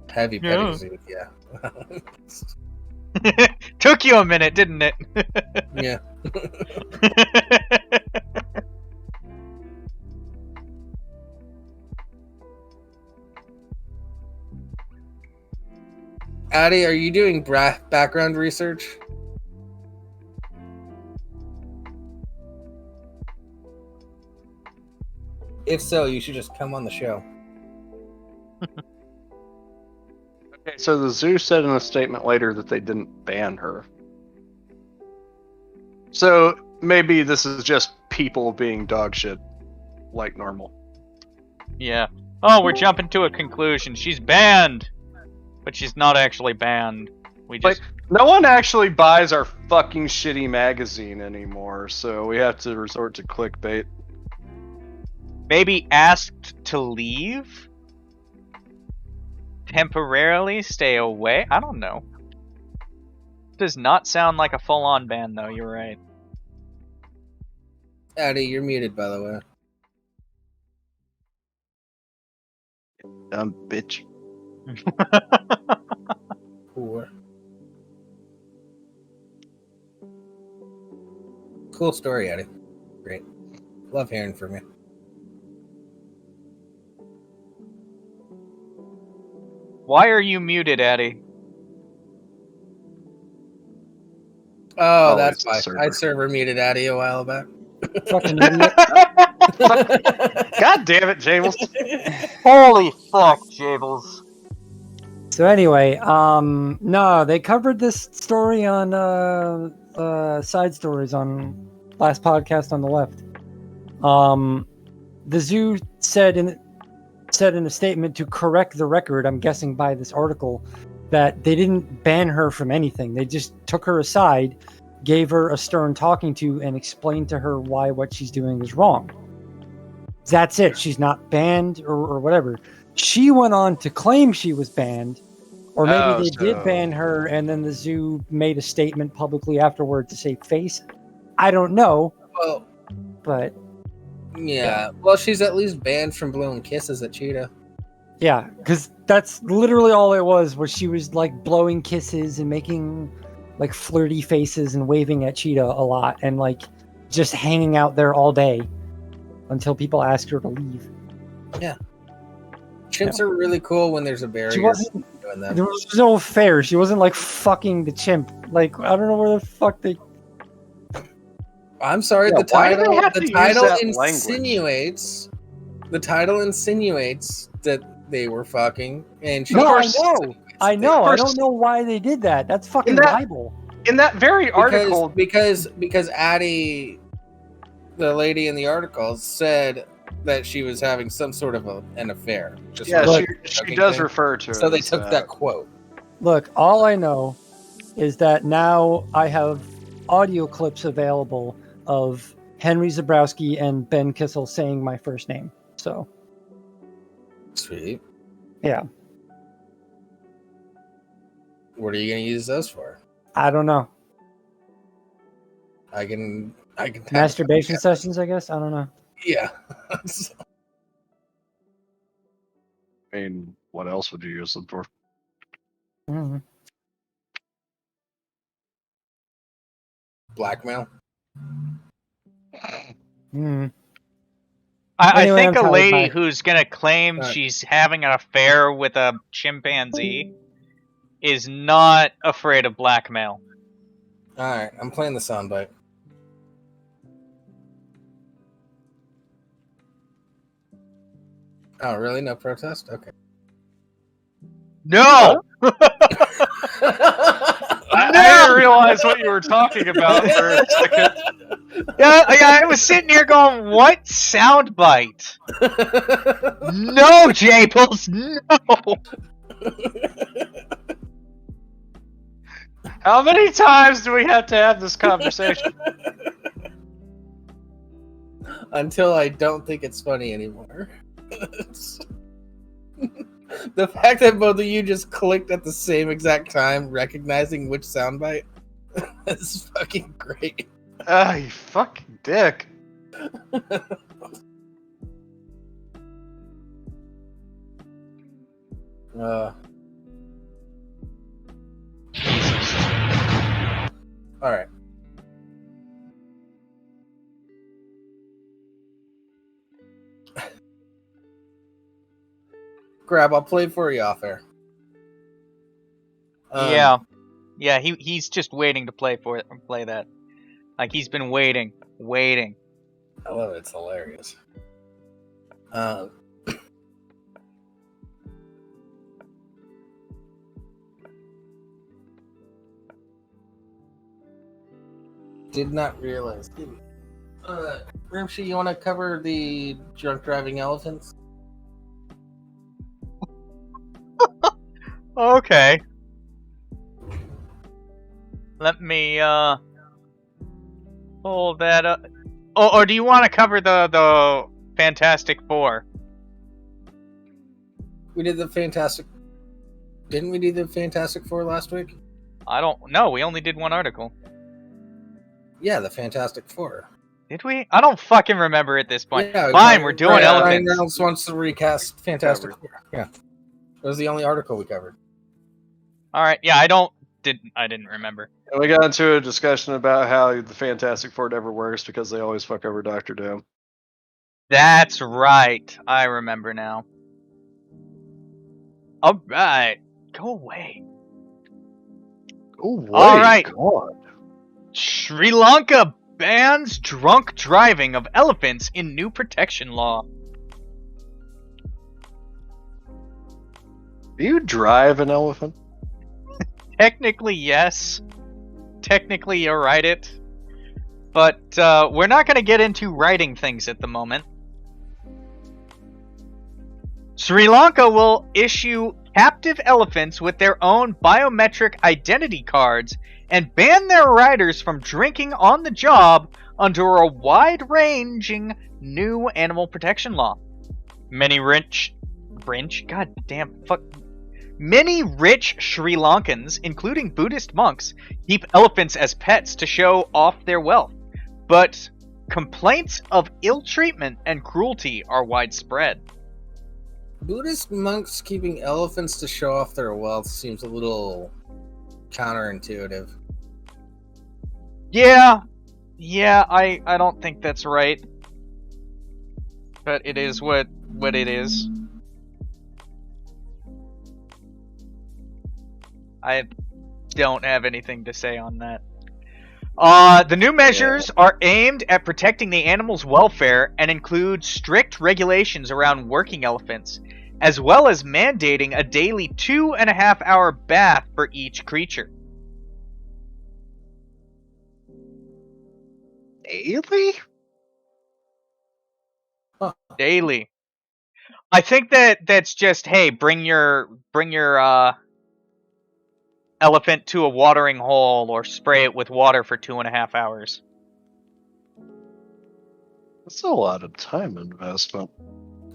Heavy petting zoo, yeah. Took you a minute, didn't it? Yeah. Addie, are you doing background research? If so, you should just come on the show. Okay, so the zoo said in a statement later that they didn't ban her. So maybe this is just people being dog shit like normal. Yeah. Oh, we're jumping to a conclusion. She's banned. But she's not actually banned. We just... Like, no one actually buys our fucking shitty magazine anymore, so we have to resort to clickbait. Maybe asked to leave? Temporarily stay away? I don't know. Does not sound like a full-on ban, though. You're right. Addie, you're muted, by the way. Dumb bitch. Poor. Cool story, Addie. Great. Love hearing from you. Why are you muted, Addie? Oh, Oh, that's it's a why. server. I server muted Addie a while back. Fucking idiot. God damn it, James. Holy fuck, Jables. So anyway, no, they covered this story on side stories on last podcast on the left. The zoo said in a statement to correct the record, I'm guessing by this article, that they didn't ban her from anything. They just took her aside, gave her a stern talking to, and explained to her why what she's doing is wrong. That's it. She's not banned or whatever. She went on to claim she was banned, or maybe they did ban her, and then the zoo made a statement publicly afterward to save face. I don't know. Well, but yeah. Well, she's at least banned from blowing kisses at Cheetah. Yeah, because that's literally all it was she was like blowing kisses and making like flirty faces and waving at Cheetah a lot, and like just hanging out there all day until people asked her to leave. Yeah. Chimps are really cool when there's a barrier. She wasn't doing that. There was no fair. She wasn't like fucking the chimp. Like, I don't know where the fuck they. I'm sorry. Yeah, The title insinuates that they were fucking, and she No, I know. I don't know why they did that. That's fucking libel. In that very article, because Addie, the lady in the article, said that she was having some sort of an affair. Just she does refer to it. So they took that quote. Look, all I know is that now I have audio clips available of Henry Zabrowski and Ben Kissel saying my first name. So sweet. Yeah. What are you going to use those for? I don't know. I can Masturbation sessions, I guess. I don't know. Yeah. I mean, what else would you use them for? Mm-hmm. Blackmail. Mm. I Anyway, think I'm a lady tired, bye. who's gonna claim she's having an affair with a chimpanzee is not afraid of blackmail. Alright, I'm playing the soundbite. Oh, really? No protest? Okay. No! I didn't realize what you were talking about for a second. Yeah, I was sitting here going, what soundbite? No, Jables, no! How many times do we have to have this conversation? Until I don't think it's funny anymore. The fact that both of you just clicked at the same exact time, recognizing which soundbite, is fucking great. Ah, you fucking dick. Alright. Grab, I'll play for you off air. Yeah, he's just waiting to play that. Like he's been waiting. I love it. It's hilarious. Did not realize. Rimshee, you want to cover the drunk driving elephants? Okay. Let me pull that up. Or do you want to cover the Fantastic Four? We did the Fantastic. Didn't we do the Fantastic Four last week? I don't know. We only did one article. Yeah, the Fantastic Four. Did we? I don't fucking remember at this point. Yeah, Fine, we're doing Ryan elephants. Reynolds wants to recast Fantastic Four. Yeah, that was the only article we covered. All right. Yeah, I didn't remember. And we got into a discussion about how the Fantastic Four never works because they always fuck over Doctor Doom. That's right. I remember now. All right. Go away. Oh, All right. God. Sri Lanka bans drunk driving of elephants in new protection law. Do you drive an elephant? Technically, yes. Technically, you'll ride it. But we're not going to get into riding things at the moment. Sri Lanka will issue captive elephants with their own biometric identity cards and ban their riders from drinking on the job under a wide-ranging new animal protection law. Many rich Sri Lankans, including Buddhist monks, keep elephants as pets to show off their wealth. But complaints of ill treatment and cruelty are widespread. Buddhist monks keeping elephants to show off their wealth seems a little counterintuitive. Yeah, I don't think that's right. But it is what it is. I don't have anything to say on that. The new measures are aimed at protecting the animal's welfare and include strict regulations around working elephants, as well as mandating a daily 2.5-hour bath for each creature. Daily? Huh. Daily. I think that's just, hey, bring your elephant to a watering hole or spray it with water for 2.5 hours. That's a lot of time investment.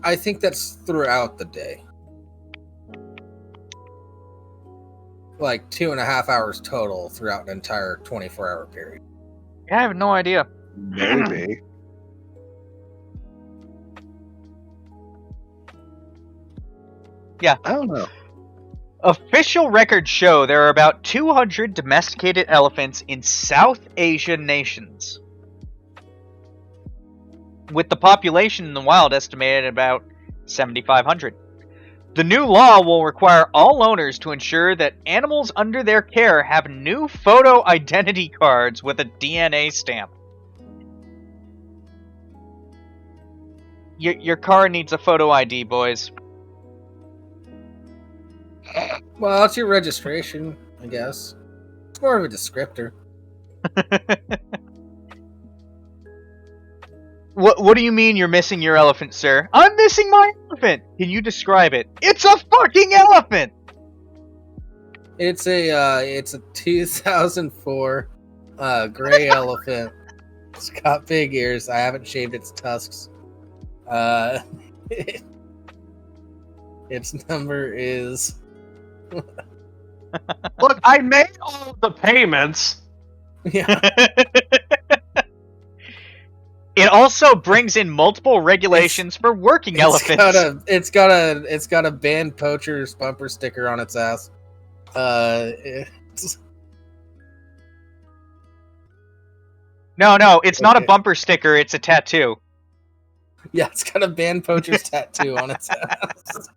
I think that's throughout the day. Like 2.5 hours total throughout an entire 24-hour period. I have no idea. Maybe. Yeah. I don't know. Official records show there are about 200 domesticated elephants in South Asian nations, with the population in the wild estimated at about 7,500. The new law will require all owners to ensure that animals under their care have new photo identity cards with a DNA stamp. Your car needs a photo ID, boys. Well, it's your registration, I guess. It's more of a descriptor. What do you mean you're missing your elephant, sir? I'm missing my elephant! Can you describe it? It's a fucking elephant! It's a 2004 gray elephant. It's got big ears. I haven't shaved its tusks. Its number is... Look, I made all of the payments. Yeah. It also brings in multiple regulations for working elephants. It's got a banned poacher's bumper sticker on its ass. No, it's not a bumper sticker, it's a tattoo. Yeah, it's got a banned poacher's tattoo on its ass.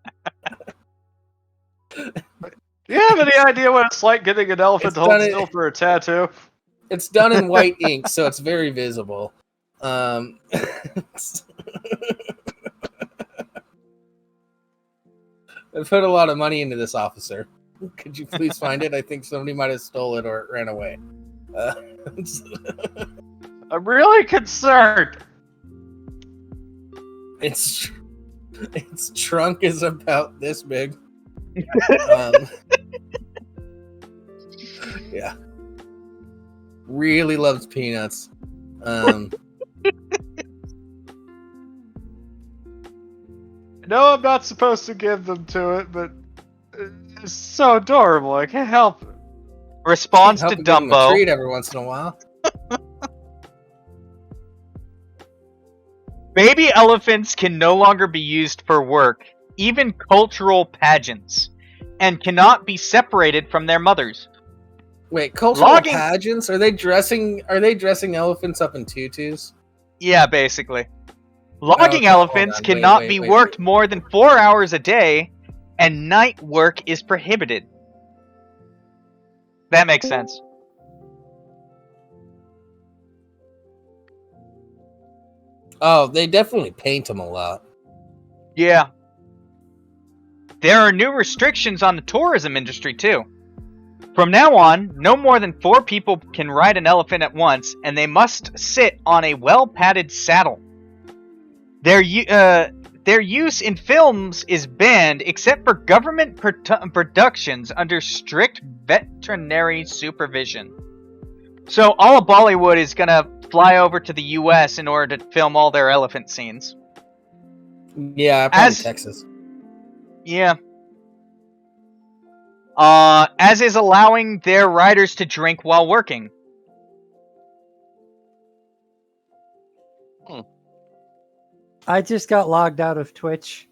Do you have any idea what it's like getting an elephant to hold still for a tattoo? It's done in white ink, so it's very visible. I put a lot of money into this, officer. Could you please find it? I think somebody might have stole it or it ran away. I'm really concerned. Its trunk is about this big. Yeah. Really loves peanuts. I know I'm not supposed to give them to it, but it's so adorable. I can't help it. Response Help to it give 'em a Dumbo. treat every once in a while. Baby elephants can no longer be used for work, even cultural pageants, and cannot be separated from their mothers. Wait, cultural pageants? Are they dressing elephants up in tutus? Yeah, basically. Logging elephants cannot be worked more than 4 hours a day, and night work is prohibited. That makes sense. Oh, they definitely paint them a lot. Yeah. There are new restrictions on the tourism industry, too. From now on, no more than 4 people can ride an elephant at once, and they must sit on a well-padded saddle. Their use in films is banned except for government productions under strict veterinary supervision. So all of Bollywood is gonna fly over to the US in order to film all their elephant scenes. Yeah, probably Texas. Yeah. As is allowing their riders to drink while working. I just got logged out of Twitch,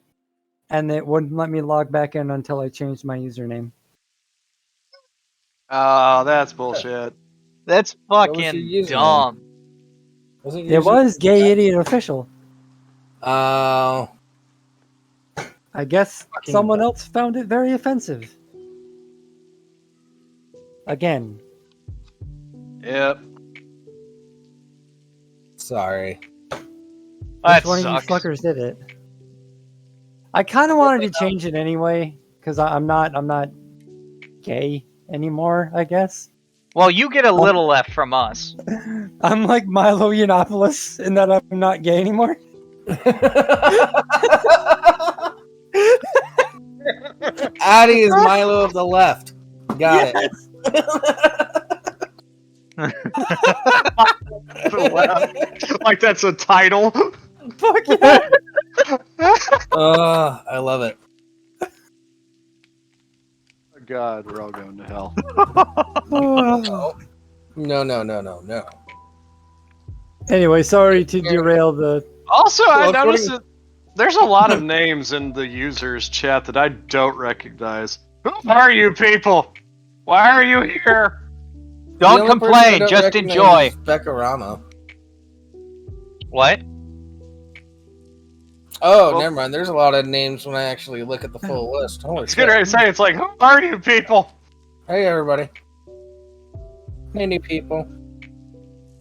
and it wouldn't let me log back in until I changed my username. Oh, that's bullshit. That's fucking dumb. It was Gay Idiot Official. Oh. I guess someone else found it very offensive. Again. Yep. Sorry. Which one of you fuckers did it? I kind of wanted to change it anyway, because I'm not gay anymore, I guess. Well, you get a little left from us. I'm like Milo Yiannopoulos in that I'm not gay anymore. Addie is Milo of the left. Got it. Like that's a title. Fuck yeah. I love it. Oh God, we're all going to hell. No. Anyway, sorry to derail the... Also, I noticed that there's a lot of names in the users chat that I don't recognize. Who are you people? Why are you here? Don't complain, just enjoy. Becca Rama. What? Oh, never mind. There's a lot of names when I actually look at the full list. Holy shit. It's good to say, it's like, who are you people? Hey, everybody. Hey, new people.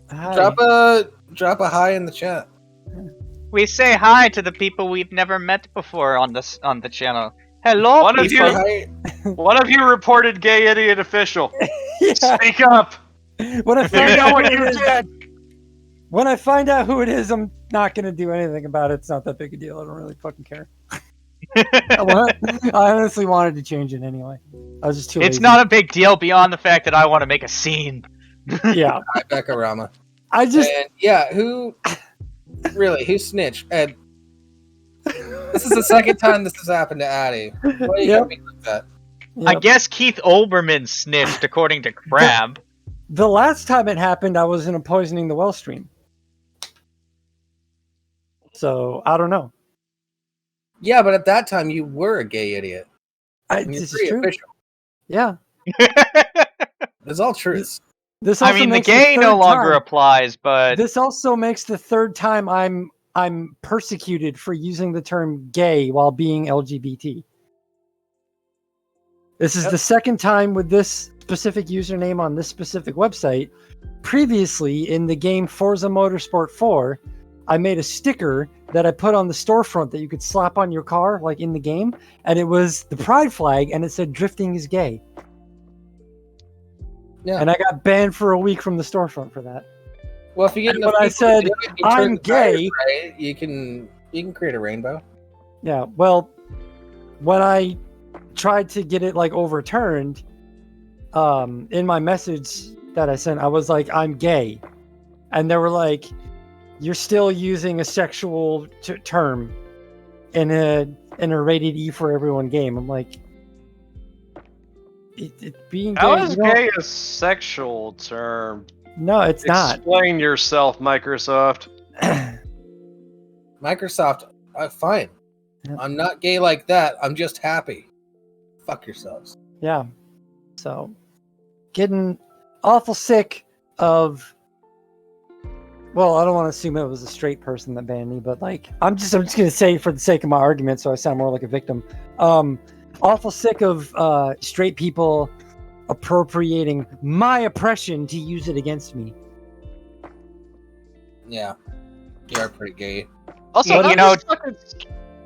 Hi. Drop a hi in the chat. We say hi to the people we've never met before on the channel. Hello, people. One of you reported Gay Idiot Official. Yeah. Speak up. When I find out what you did. When I find out who it is, I'm not going to do anything about it. It's not that big a deal. I don't really fucking care. I honestly wanted to change it anyway. I was just too lazy. It's not a big deal beyond the fact that I want to make a scene. Yeah. Hi, Becca Rama. Who snitched? Ed. This is the second time this has happened to Addie. Why are you doing like that? Yep. I guess Keith Olbermann snitched, according to Crab. The last time it happened, I was in a Poisoning the Well stream. So, I don't know. Yeah, but at that time, you were a gay idiot. This is true. Official. Yeah. It's all truth. The gay no longer applies, but... This also makes the third time I'm persecuted for using the term gay while being LGBT. This is the second time with this specific username on this specific website. Previously, in the game Forza Motorsport 4, I made a sticker that I put on the storefront that you could slap on your car, like in the game, and it was the pride flag, and it said "drifting is gay." Yeah. And I got banned for a week from the storefront for that. Well, if you get when I said I'm gay, right, you can create a rainbow. Yeah. Well, when I tried to get it overturned, in my message that I sent, I was like, "I'm gay," and they were like, "You're still using a sexual term in a rated E for everyone game." I'm like, being gay. How is gay a sexual term? No, it's not. Explain yourself, Microsoft. Microsoft, fine. Yep. I'm not gay like that. I'm just happy. Fuck yourselves. Yeah. So, getting awful sick of. Well, I don't want to assume it was a straight person that banned me, but like, I'm just gonna say for the sake of my argument, so I sound more like a victim. Awful sick of straight people appropriating my oppression to use it against me. Yeah, you are pretty gay. Also, You I'm know,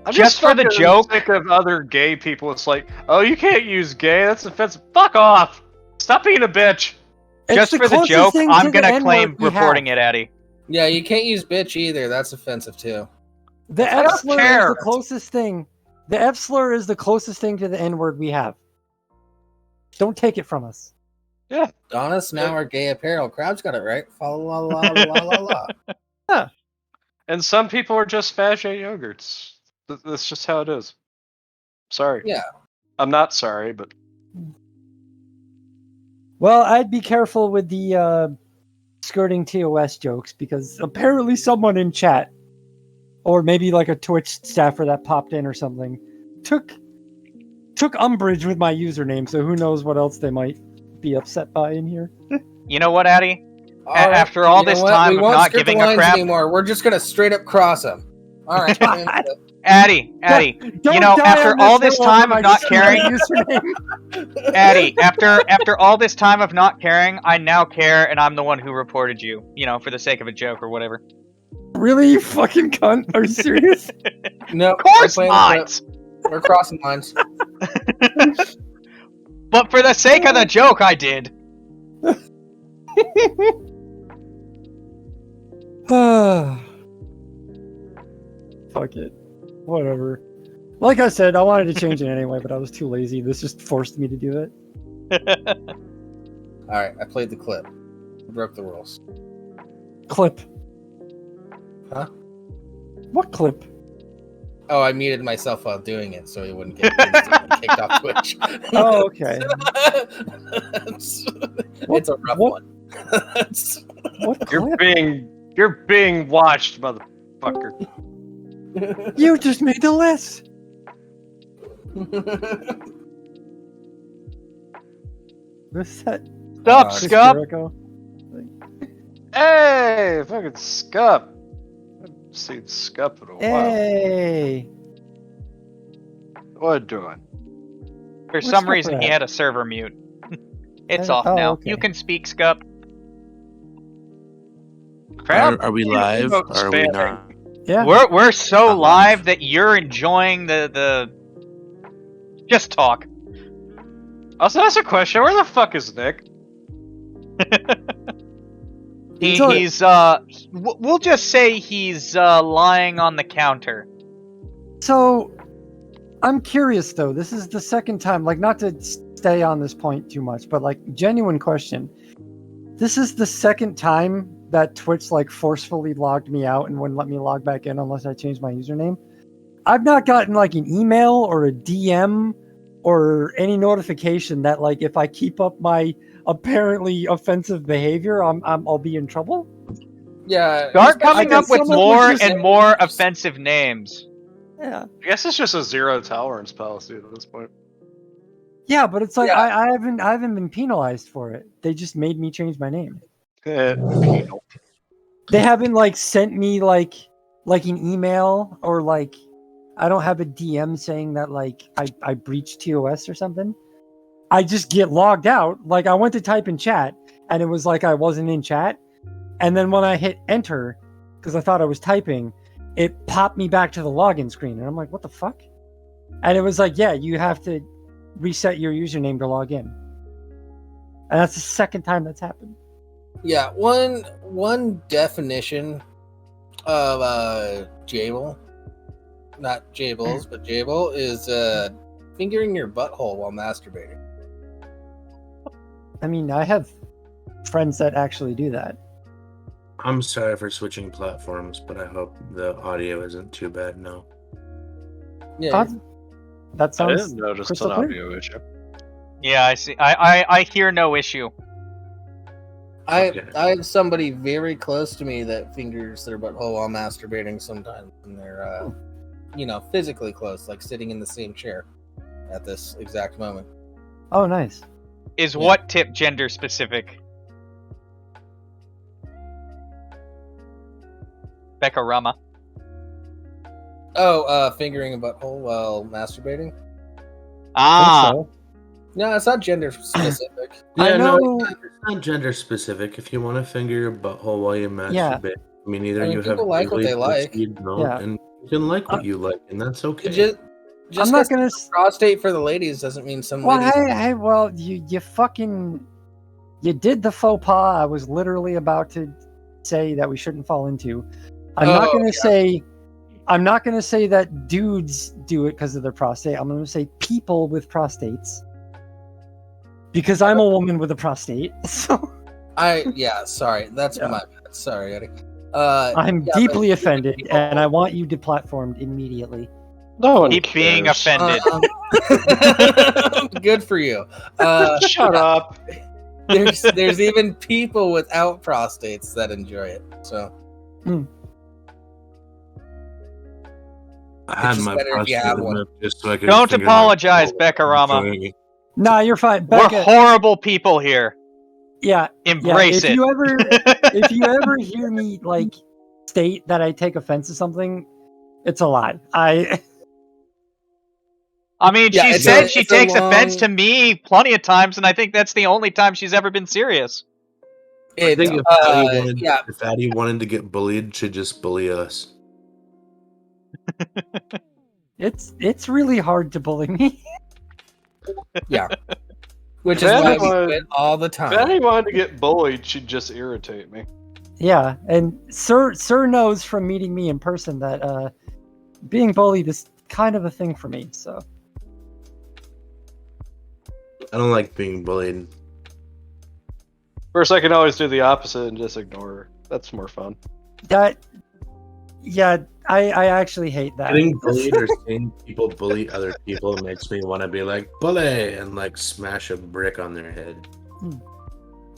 I'm just for the fucking joke- sick of other gay people. It's like, oh, you can't use gay. That's offensive. Fuck off. Stop being a bitch. Just for the joke, I'm gonna claim reporting it, Addie. Yeah, you can't use bitch either. That's offensive too. The I F don't slur care. is the closest thing. The F slur is the closest thing to the N word we have. Don't take it from us. Yeah. Donna's now our gay apparel. Crowd's got it right. Fa la la la la la. And some people are just Fabergé yogurts. That's just how it is. Sorry. Yeah. I'm not sorry, but Well, I'd be careful with the skirting TOS jokes because apparently someone in chat, or maybe like a Twitch staffer that popped in or something, took umbrage with my username. So who knows what else they might be upset by in here. You know what, Addie? All right, After all you know this what? time we of won't not skip the giving a lines crap, anymore. We're just gonna straight up cross them. All right. Addie, Don't you know, die after on all this this hill over time my of not caring, username. Addie, after all this time of not caring, I now care, and I'm the one who reported you. You know, for the sake of a joke or whatever. Really, you fucking cunt? Are you serious? No, Of course not. We're crossing lines. But for the sake of the joke, I did. Fuck it. Whatever. Like I said, I wanted to change it anyway, but I was too lazy. This just forced me to do it. All right, I played the clip. I broke the rules. Clip. Huh? What clip? Oh, I muted myself while doing it so he wouldn't get instantly kicked off Twitch. Oh, okay. It's a rough one. What clip? You're being watched, motherfucker. You just made the list. What's that? Stop, Chris Scup. Jericho? Hey, fucking Scup. I haven't seen Scup in a while. Hey. What doing? For Where's some Scup reason, he at? had a server mute. It's Oh, off now. okay. You can speak, Scup. Crap. Are we live or are we not? Yeah. We're so Not live live. that you're enjoying the. Just talk. Also, that's a question. Where the fuck is Nick? We'll just say he's lying on the counter. So, I'm curious though. This is the second time, like, not to stay on this point too much, but like, genuine question. This is the second time that Twitch like forcefully logged me out and wouldn't let me log back in unless I changed my username. I've not gotten like an email or a DM or any notification that like if I keep up my apparently offensive behavior, I'll be in trouble. Yeah. Start coming up with someone more would just- and more offensive names. Yeah. I guess it's just a zero tolerance policy at this point. Yeah, but it's like Yeah. I haven't been penalized for it. They just made me change my name. Penal. They haven't like sent me like an email or like I don't have a DM saying that like I breached TOS or something. I just get logged out. Like I went to type in chat and it was like I wasn't in chat. And then when I hit enter, because I thought I was typing, it popped me back to the login screen. And I'm like, what the fuck? And it was like, yeah, you have to reset your username to log in. And that's the second time that's happened. Yeah, one definition of Jable, not Jables, but Jable is fingering your butthole while masturbating. I mean, I have friends that actually do that. I'm sorry for switching platforms, but I hope the audio isn't too bad now. Yeah, That I sounds didn't notice crystal an clear. audio issue. Yeah, I see. I hear no issue. I have somebody very close to me that fingers their butthole while masturbating sometimes, and they're physically close, like sitting in the same chair at this exact moment. Oh, nice. Is what tip gender specific? Becca Rama. Oh, fingering a butthole while masturbating? Ah. So. No, it's not gender specific. I know. No, it's not gender specific. If you want to finger your butthole while you masturbate, I mean, either you have people like what they like. you don't, and you can like what you like, and that's okay. Just I'm not gonna prostate for the ladies doesn't mean some well, ladies. You fucking you did the faux pas. I was literally about to say that we shouldn't fall into. I'm not gonna say that dudes do it because of their prostate. I'm gonna say people with prostates. Because I'm a woman with a prostate, so sorry, that's my bad. Sorry, Eddie. I'm deeply offended, and I want you deplatformed immediately. No one Keep being offended. Good for you. Shut up. There's even people without prostates that enjoy it. So. I had my prostate removed just so I could. Don't apologize, Becca Rama. Nah, you're fine. Becca, we're horrible people here. Yeah, embrace it. If you ever hear me like state that I take offense to something, it's a lie. I mean, she said she takes offense to me plenty of times, and I think that's the only time she's ever been serious. I think if Addie wanted to get bullied, she'd just bully us. It's really hard to bully me. Yeah. Which is why we quit all the time. If Addie wanted to get bullied, she'd just irritate me. Yeah, and Sir knows from meeting me in person that being bullied is kind of a thing for me, so. I don't like being bullied. First, I can always do the opposite and just ignore her. That's more fun. I actually hate that. Getting bullied or seeing people bully other people makes me want to be like, bully, and like smash a brick on their head.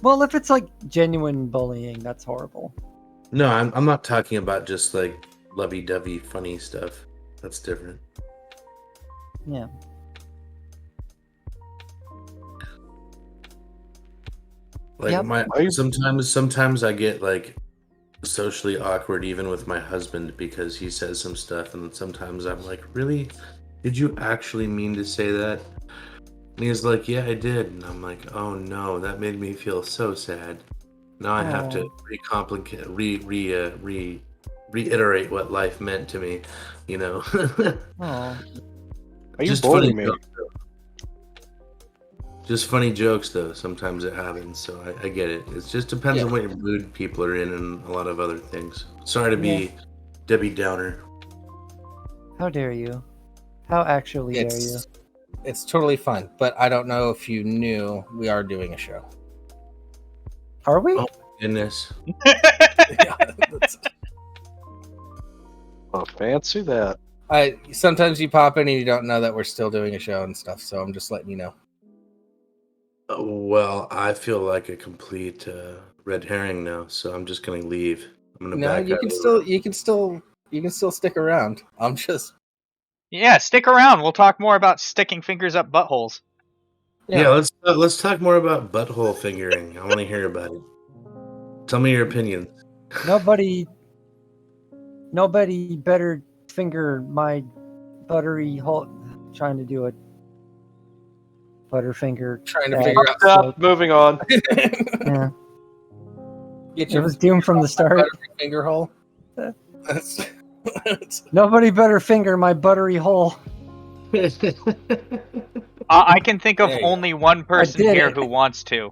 Well, if it's like genuine bullying, that's horrible. No, I'm not talking about just like lovey-dovey funny stuff. That's different. Yeah. Like sometimes I get like socially awkward even with my husband because he says some stuff, and sometimes I'm like, really? Did you actually mean to say that? And he's like, yeah, I did. And I'm like, oh no, that made me feel so sad. Now I have to reiterate what life meant to me, you know. Are you bullying me? Just funny jokes, though. Sometimes it happens, so I get it. It just depends on what your mood people are in and a lot of other things. Sorry to be Debbie Downer. How dare you? How actually dare you? It's totally fine, but I don't know if you knew we are doing a show. Are we? Oh, goodness. Oh, fancy that. Sometimes you pop in and you don't know that we're still doing a show and stuff, so I'm just letting you know. Well, I feel like a complete red herring now, so I'm just gonna leave. I'm gonna back out. You can still stick around. I'm just stick around. We'll talk more about sticking fingers up buttholes. Yeah, let's talk more about butthole fingering. I want to hear about it. Tell me your opinions. Nobody better finger my buttery hole. Trying to do it. Butterfinger. Trying to figure out. Moving on. Yeah. It was doomed from the start. Finger hole. Nobody better finger my buttery hole. I can think of only one person here who wants to.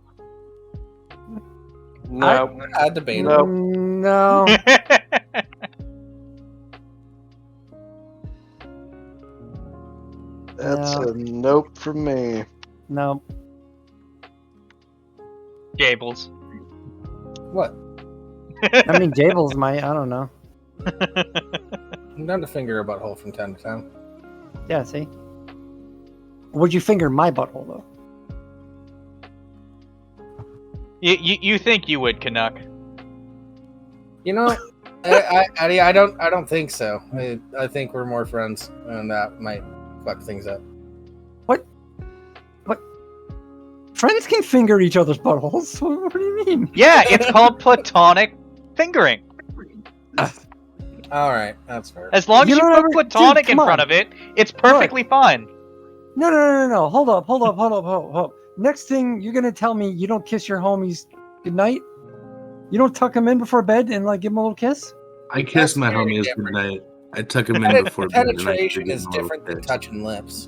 No. I debate. No. That's a nope from me. No. Gables. What? I mean, Jables might. I don't know. I'm down to finger a butthole from time to time. Yeah, see? Would you finger my butthole, though? You think you would, Canuck? You know, Addie, I don't think so. I think we're more friends, and that might fuck things up. What? Friends can finger each other's buttholes. What do you mean? Yeah, it's called platonic fingering. All right, that's fair. As long as you put platonic in front of it, it's perfectly fine. No. Hold up. Next thing, you're gonna tell me you don't kiss your homies goodnight? You don't tuck them in before bed and like give them a little kiss? I kiss my homies goodnight. I tuck them in before bed. Penetration is different than touching lips.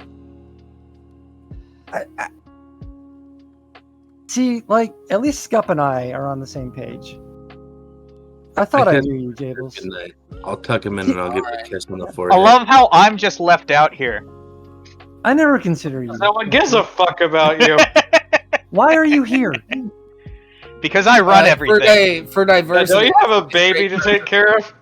See, like, at least Skupp and I are on the same page. I thought I knew you, Jables. I'll tuck him in and I'll give him a kiss on the forehead. I love how I'm just left out here. I never consider you. No one gives a fuck about you. Why are you here? Because I run everything. For diversity. Don't you have a baby to take care of?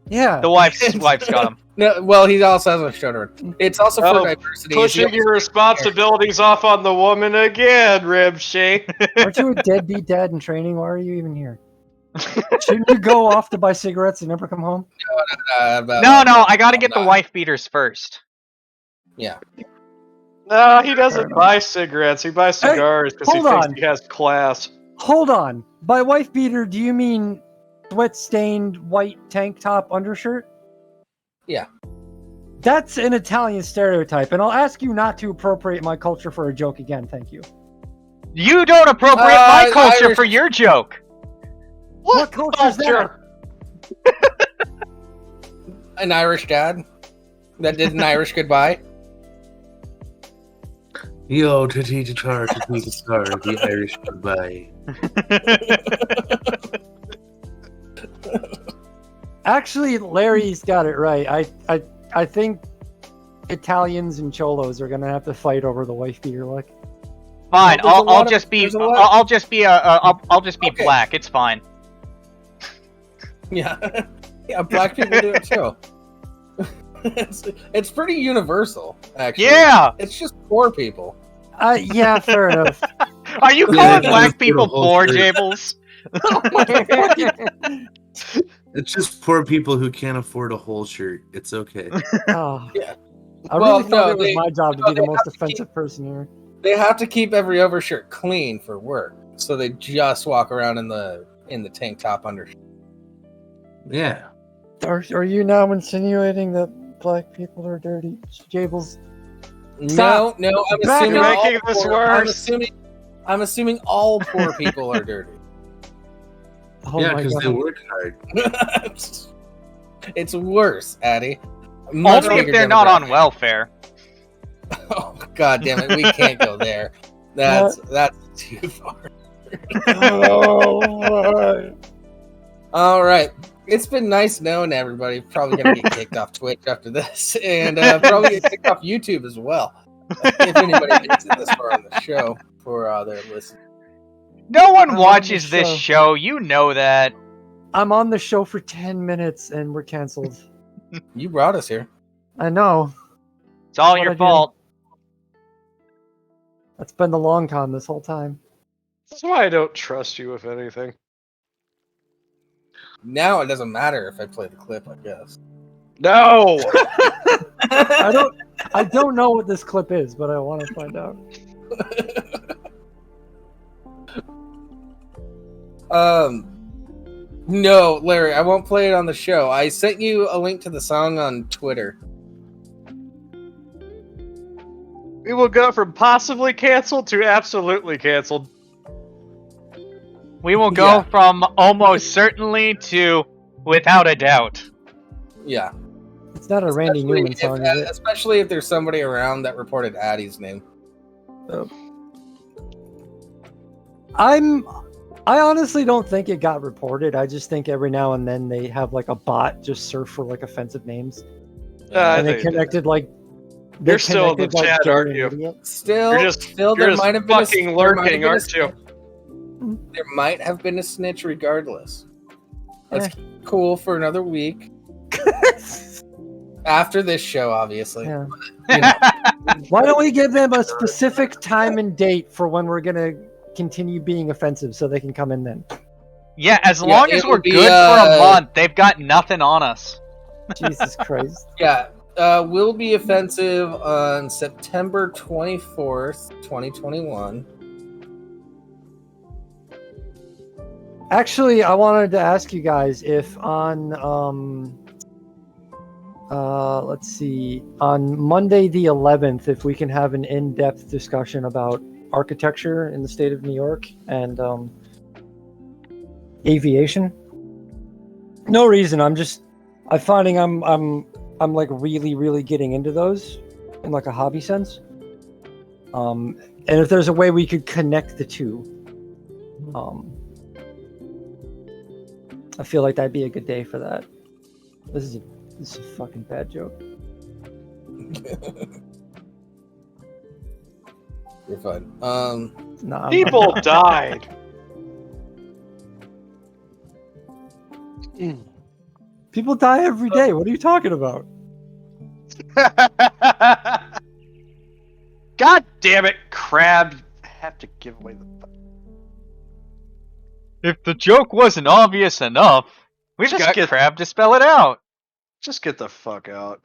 Yeah. The wife's got him. No, well, he also has a children. It's also for diversity. Pushing your responsibilities off on the woman again, Rimshee. Aren't you a deadbeat dad in training? Why are you even here? Shouldn't you go off to buy cigarettes and never come home? No, I gotta get the wife beaters first. Yeah. No, he doesn't buy cigarettes. He buys cigars because he thinks he has class. Hold on. By wife beater, do you mean sweat-stained white tank top undershirt? Yeah. That's an Italian stereotype, and I'll ask you not to appropriate my culture for a joke again, thank you. You don't appropriate my culture for your joke! What culture is that? An Irish dad that did an Irish goodbye. Yo, titty guitar, the Irish goodbye. Actually, Larry's got it right. I think Italians and cholos are gonna have to fight over the wife beater look. Fine, I'll just be black. It's fine. Yeah, yeah, black people do it too. It's pretty universal, actually. Yeah, it's just poor people. Yeah, fair enough. Are you calling black people poor, Jables? It's just poor people who can't afford a whole shirt. It's okay. Oh, yeah. I really thought it was my job to be the most offensive person here. They have to keep every overshirt clean for work, so they just walk around in the tank top undershirt. Yeah. Are you now insinuating that black people are dirty, Jables? No, I'm assuming this worse. I'm assuming all poor people are dirty. Oh yeah, because they work hard. It's worse, Addie. Only if they're not on welfare. Oh, god damn it, we can't go there. That's too far. All right. It's been nice knowing everybody. Probably going to get kicked off Twitch after this, and probably get kicked off YouTube as well. If anybody gets this far on the show for their listen. No one watches this show. You know that. I'm on the show for 10 minutes and we're canceled. You brought us here. I know. It's all your fault. That's been the long con this whole time. That's why I don't trust you with anything. Now it doesn't matter if I play the clip, I guess. No! I don't know what this clip is, but I want to find out. No, Larry, I won't play it on the show. I sent you a link to the song on Twitter. We will go from possibly canceled to absolutely canceled. We will go from almost certainly to without a doubt. Yeah. It's not a Randy Newman song, is it? Especially if there's somebody around that reported Addie's name. Oh. I honestly don't think it got reported. I just think every now and then they have like a bot just search for like offensive names. And they connected like... You're still in the chat, aren't you? Still, there might have been fucking lurking, aren't you? There might have been a snitch regardless. That's cool for another week. After this show, obviously. Yeah. But, Why don't we give them a specific time and date for when we're going to continue being offensive so they can come in then. Yeah, as long as we're good for a month, they've got nothing on us. Jesus Christ. Yeah, will be offensive on September 24th, 2021. Actually, I wanted to ask you guys if on let's see, on Monday the 11th, if we can have an in-depth discussion about architecture in the state of New York and aviation. No reason. I'm finding I'm like really getting into those in like a hobby sense. And if there's a way we could connect the two, I feel like that'd be a good day for that. This is a fucking bad joke. You're fine. Nah, People died. People die every day. What are you talking about? God damn it, Crab! I have to give away the. If the joke wasn't obvious enough, we've got Crab to spell it out. Just get the fuck out.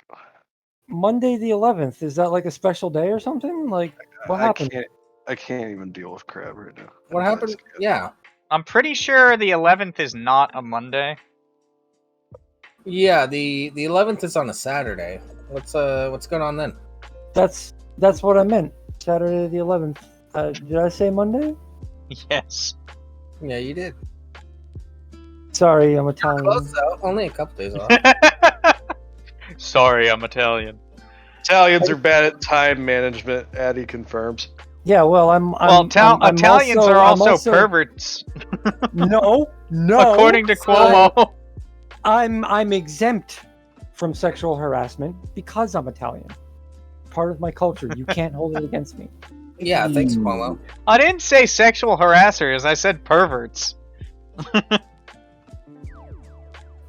Monday the 11th, is that like a special day or something? Like, what happened? I can't even deal with Crab right now. What happened? Yeah. I'm pretty sure the 11th is not a Monday. Yeah, the 11th is on a Saturday. What's going on then? That's what I meant. Saturday the 11th. Did I say Monday? Yes. Yeah, you did. Sorry, I'm Italian. Close though. Only a couple days off. Sorry, I'm Italian. Italians are bad at time management. Addie confirms. Yeah, well, I'm Italians are also perverts. No. According to Cuomo. I'm exempt from sexual harassment because I'm Italian. Part of my culture. You can't hold it against me. Yeah, thanks, Cuomo. I didn't say sexual harassers. I said perverts.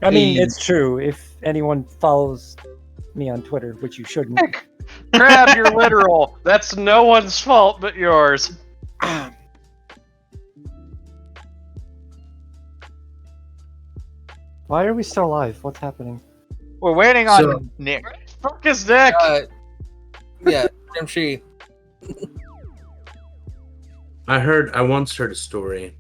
I mean, it's true. If anyone follows me on Twitter, which you shouldn't. Crab, you're literal. That's no one's fault but yours. Why are we still alive? What's happening? We're waiting on Nick. Fuck his neck. Yeah, Rimshee. I once heard a story.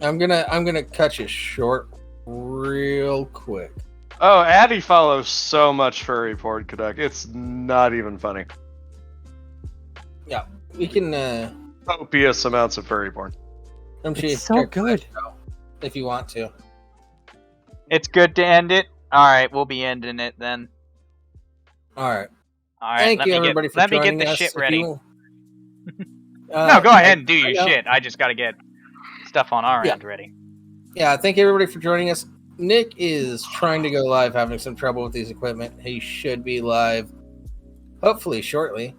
I'm gonna cut you short real quick. Oh, Addie follows so much furry porn, Caduck. It's not even funny. Yeah, we can. Copious amounts of furry porn. It's so good. If you want to. It's good to end it. All right, we'll be ending it then. All right. Thank you, everybody, for joining us. Let me get the shit ready. No, go ahead and do your shit. I just got to get stuff on our end ready. Yeah, thank you, everybody, for joining us. Nick is trying to go live, having some trouble with his equipment. He should be live, hopefully, shortly.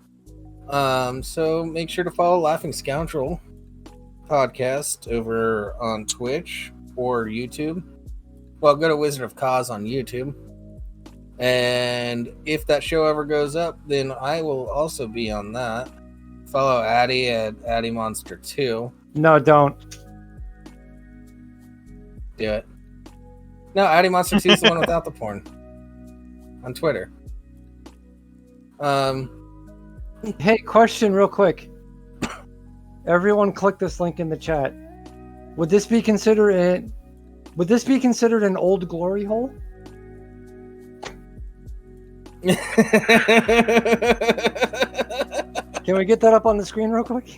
So make sure to follow Laughing Scoundrel podcast over on Twitch or YouTube. Well, go to Wizard of Cause on YouTube. And if that show ever goes up, then I will also be on that. Follow Addie at Addie Monster 2. No, don't. Do it. No, Addie Monster 2 is the one without the porn. On Twitter. Hey, question real quick. Everyone click this link in the chat. Would this be considered an old glory hole? Can we get that up on the screen real quick?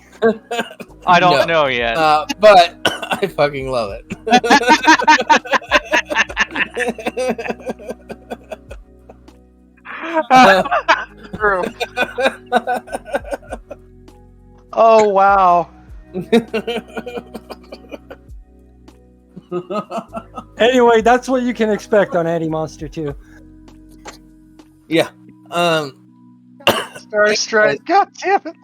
I don't know yet. But I fucking love it. True. Oh, wow. Anyway, that's what you can expect on Addie Monster 2. Yeah. Starstrike. God damn it.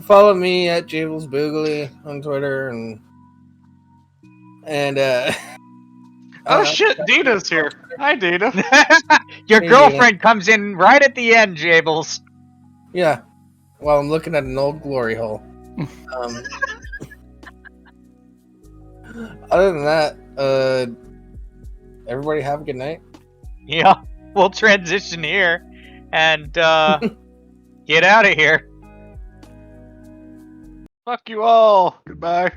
Follow me at Jables Boogly on Twitter and oh shit, Dina's here. Hi, Dina. Your girlfriend comes in right at the end, Jables. Yeah. While I'm looking at an old glory hole. Other than that, everybody have a good night. Yeah, we'll transition here and get out of here. Fuck you all. Goodbye.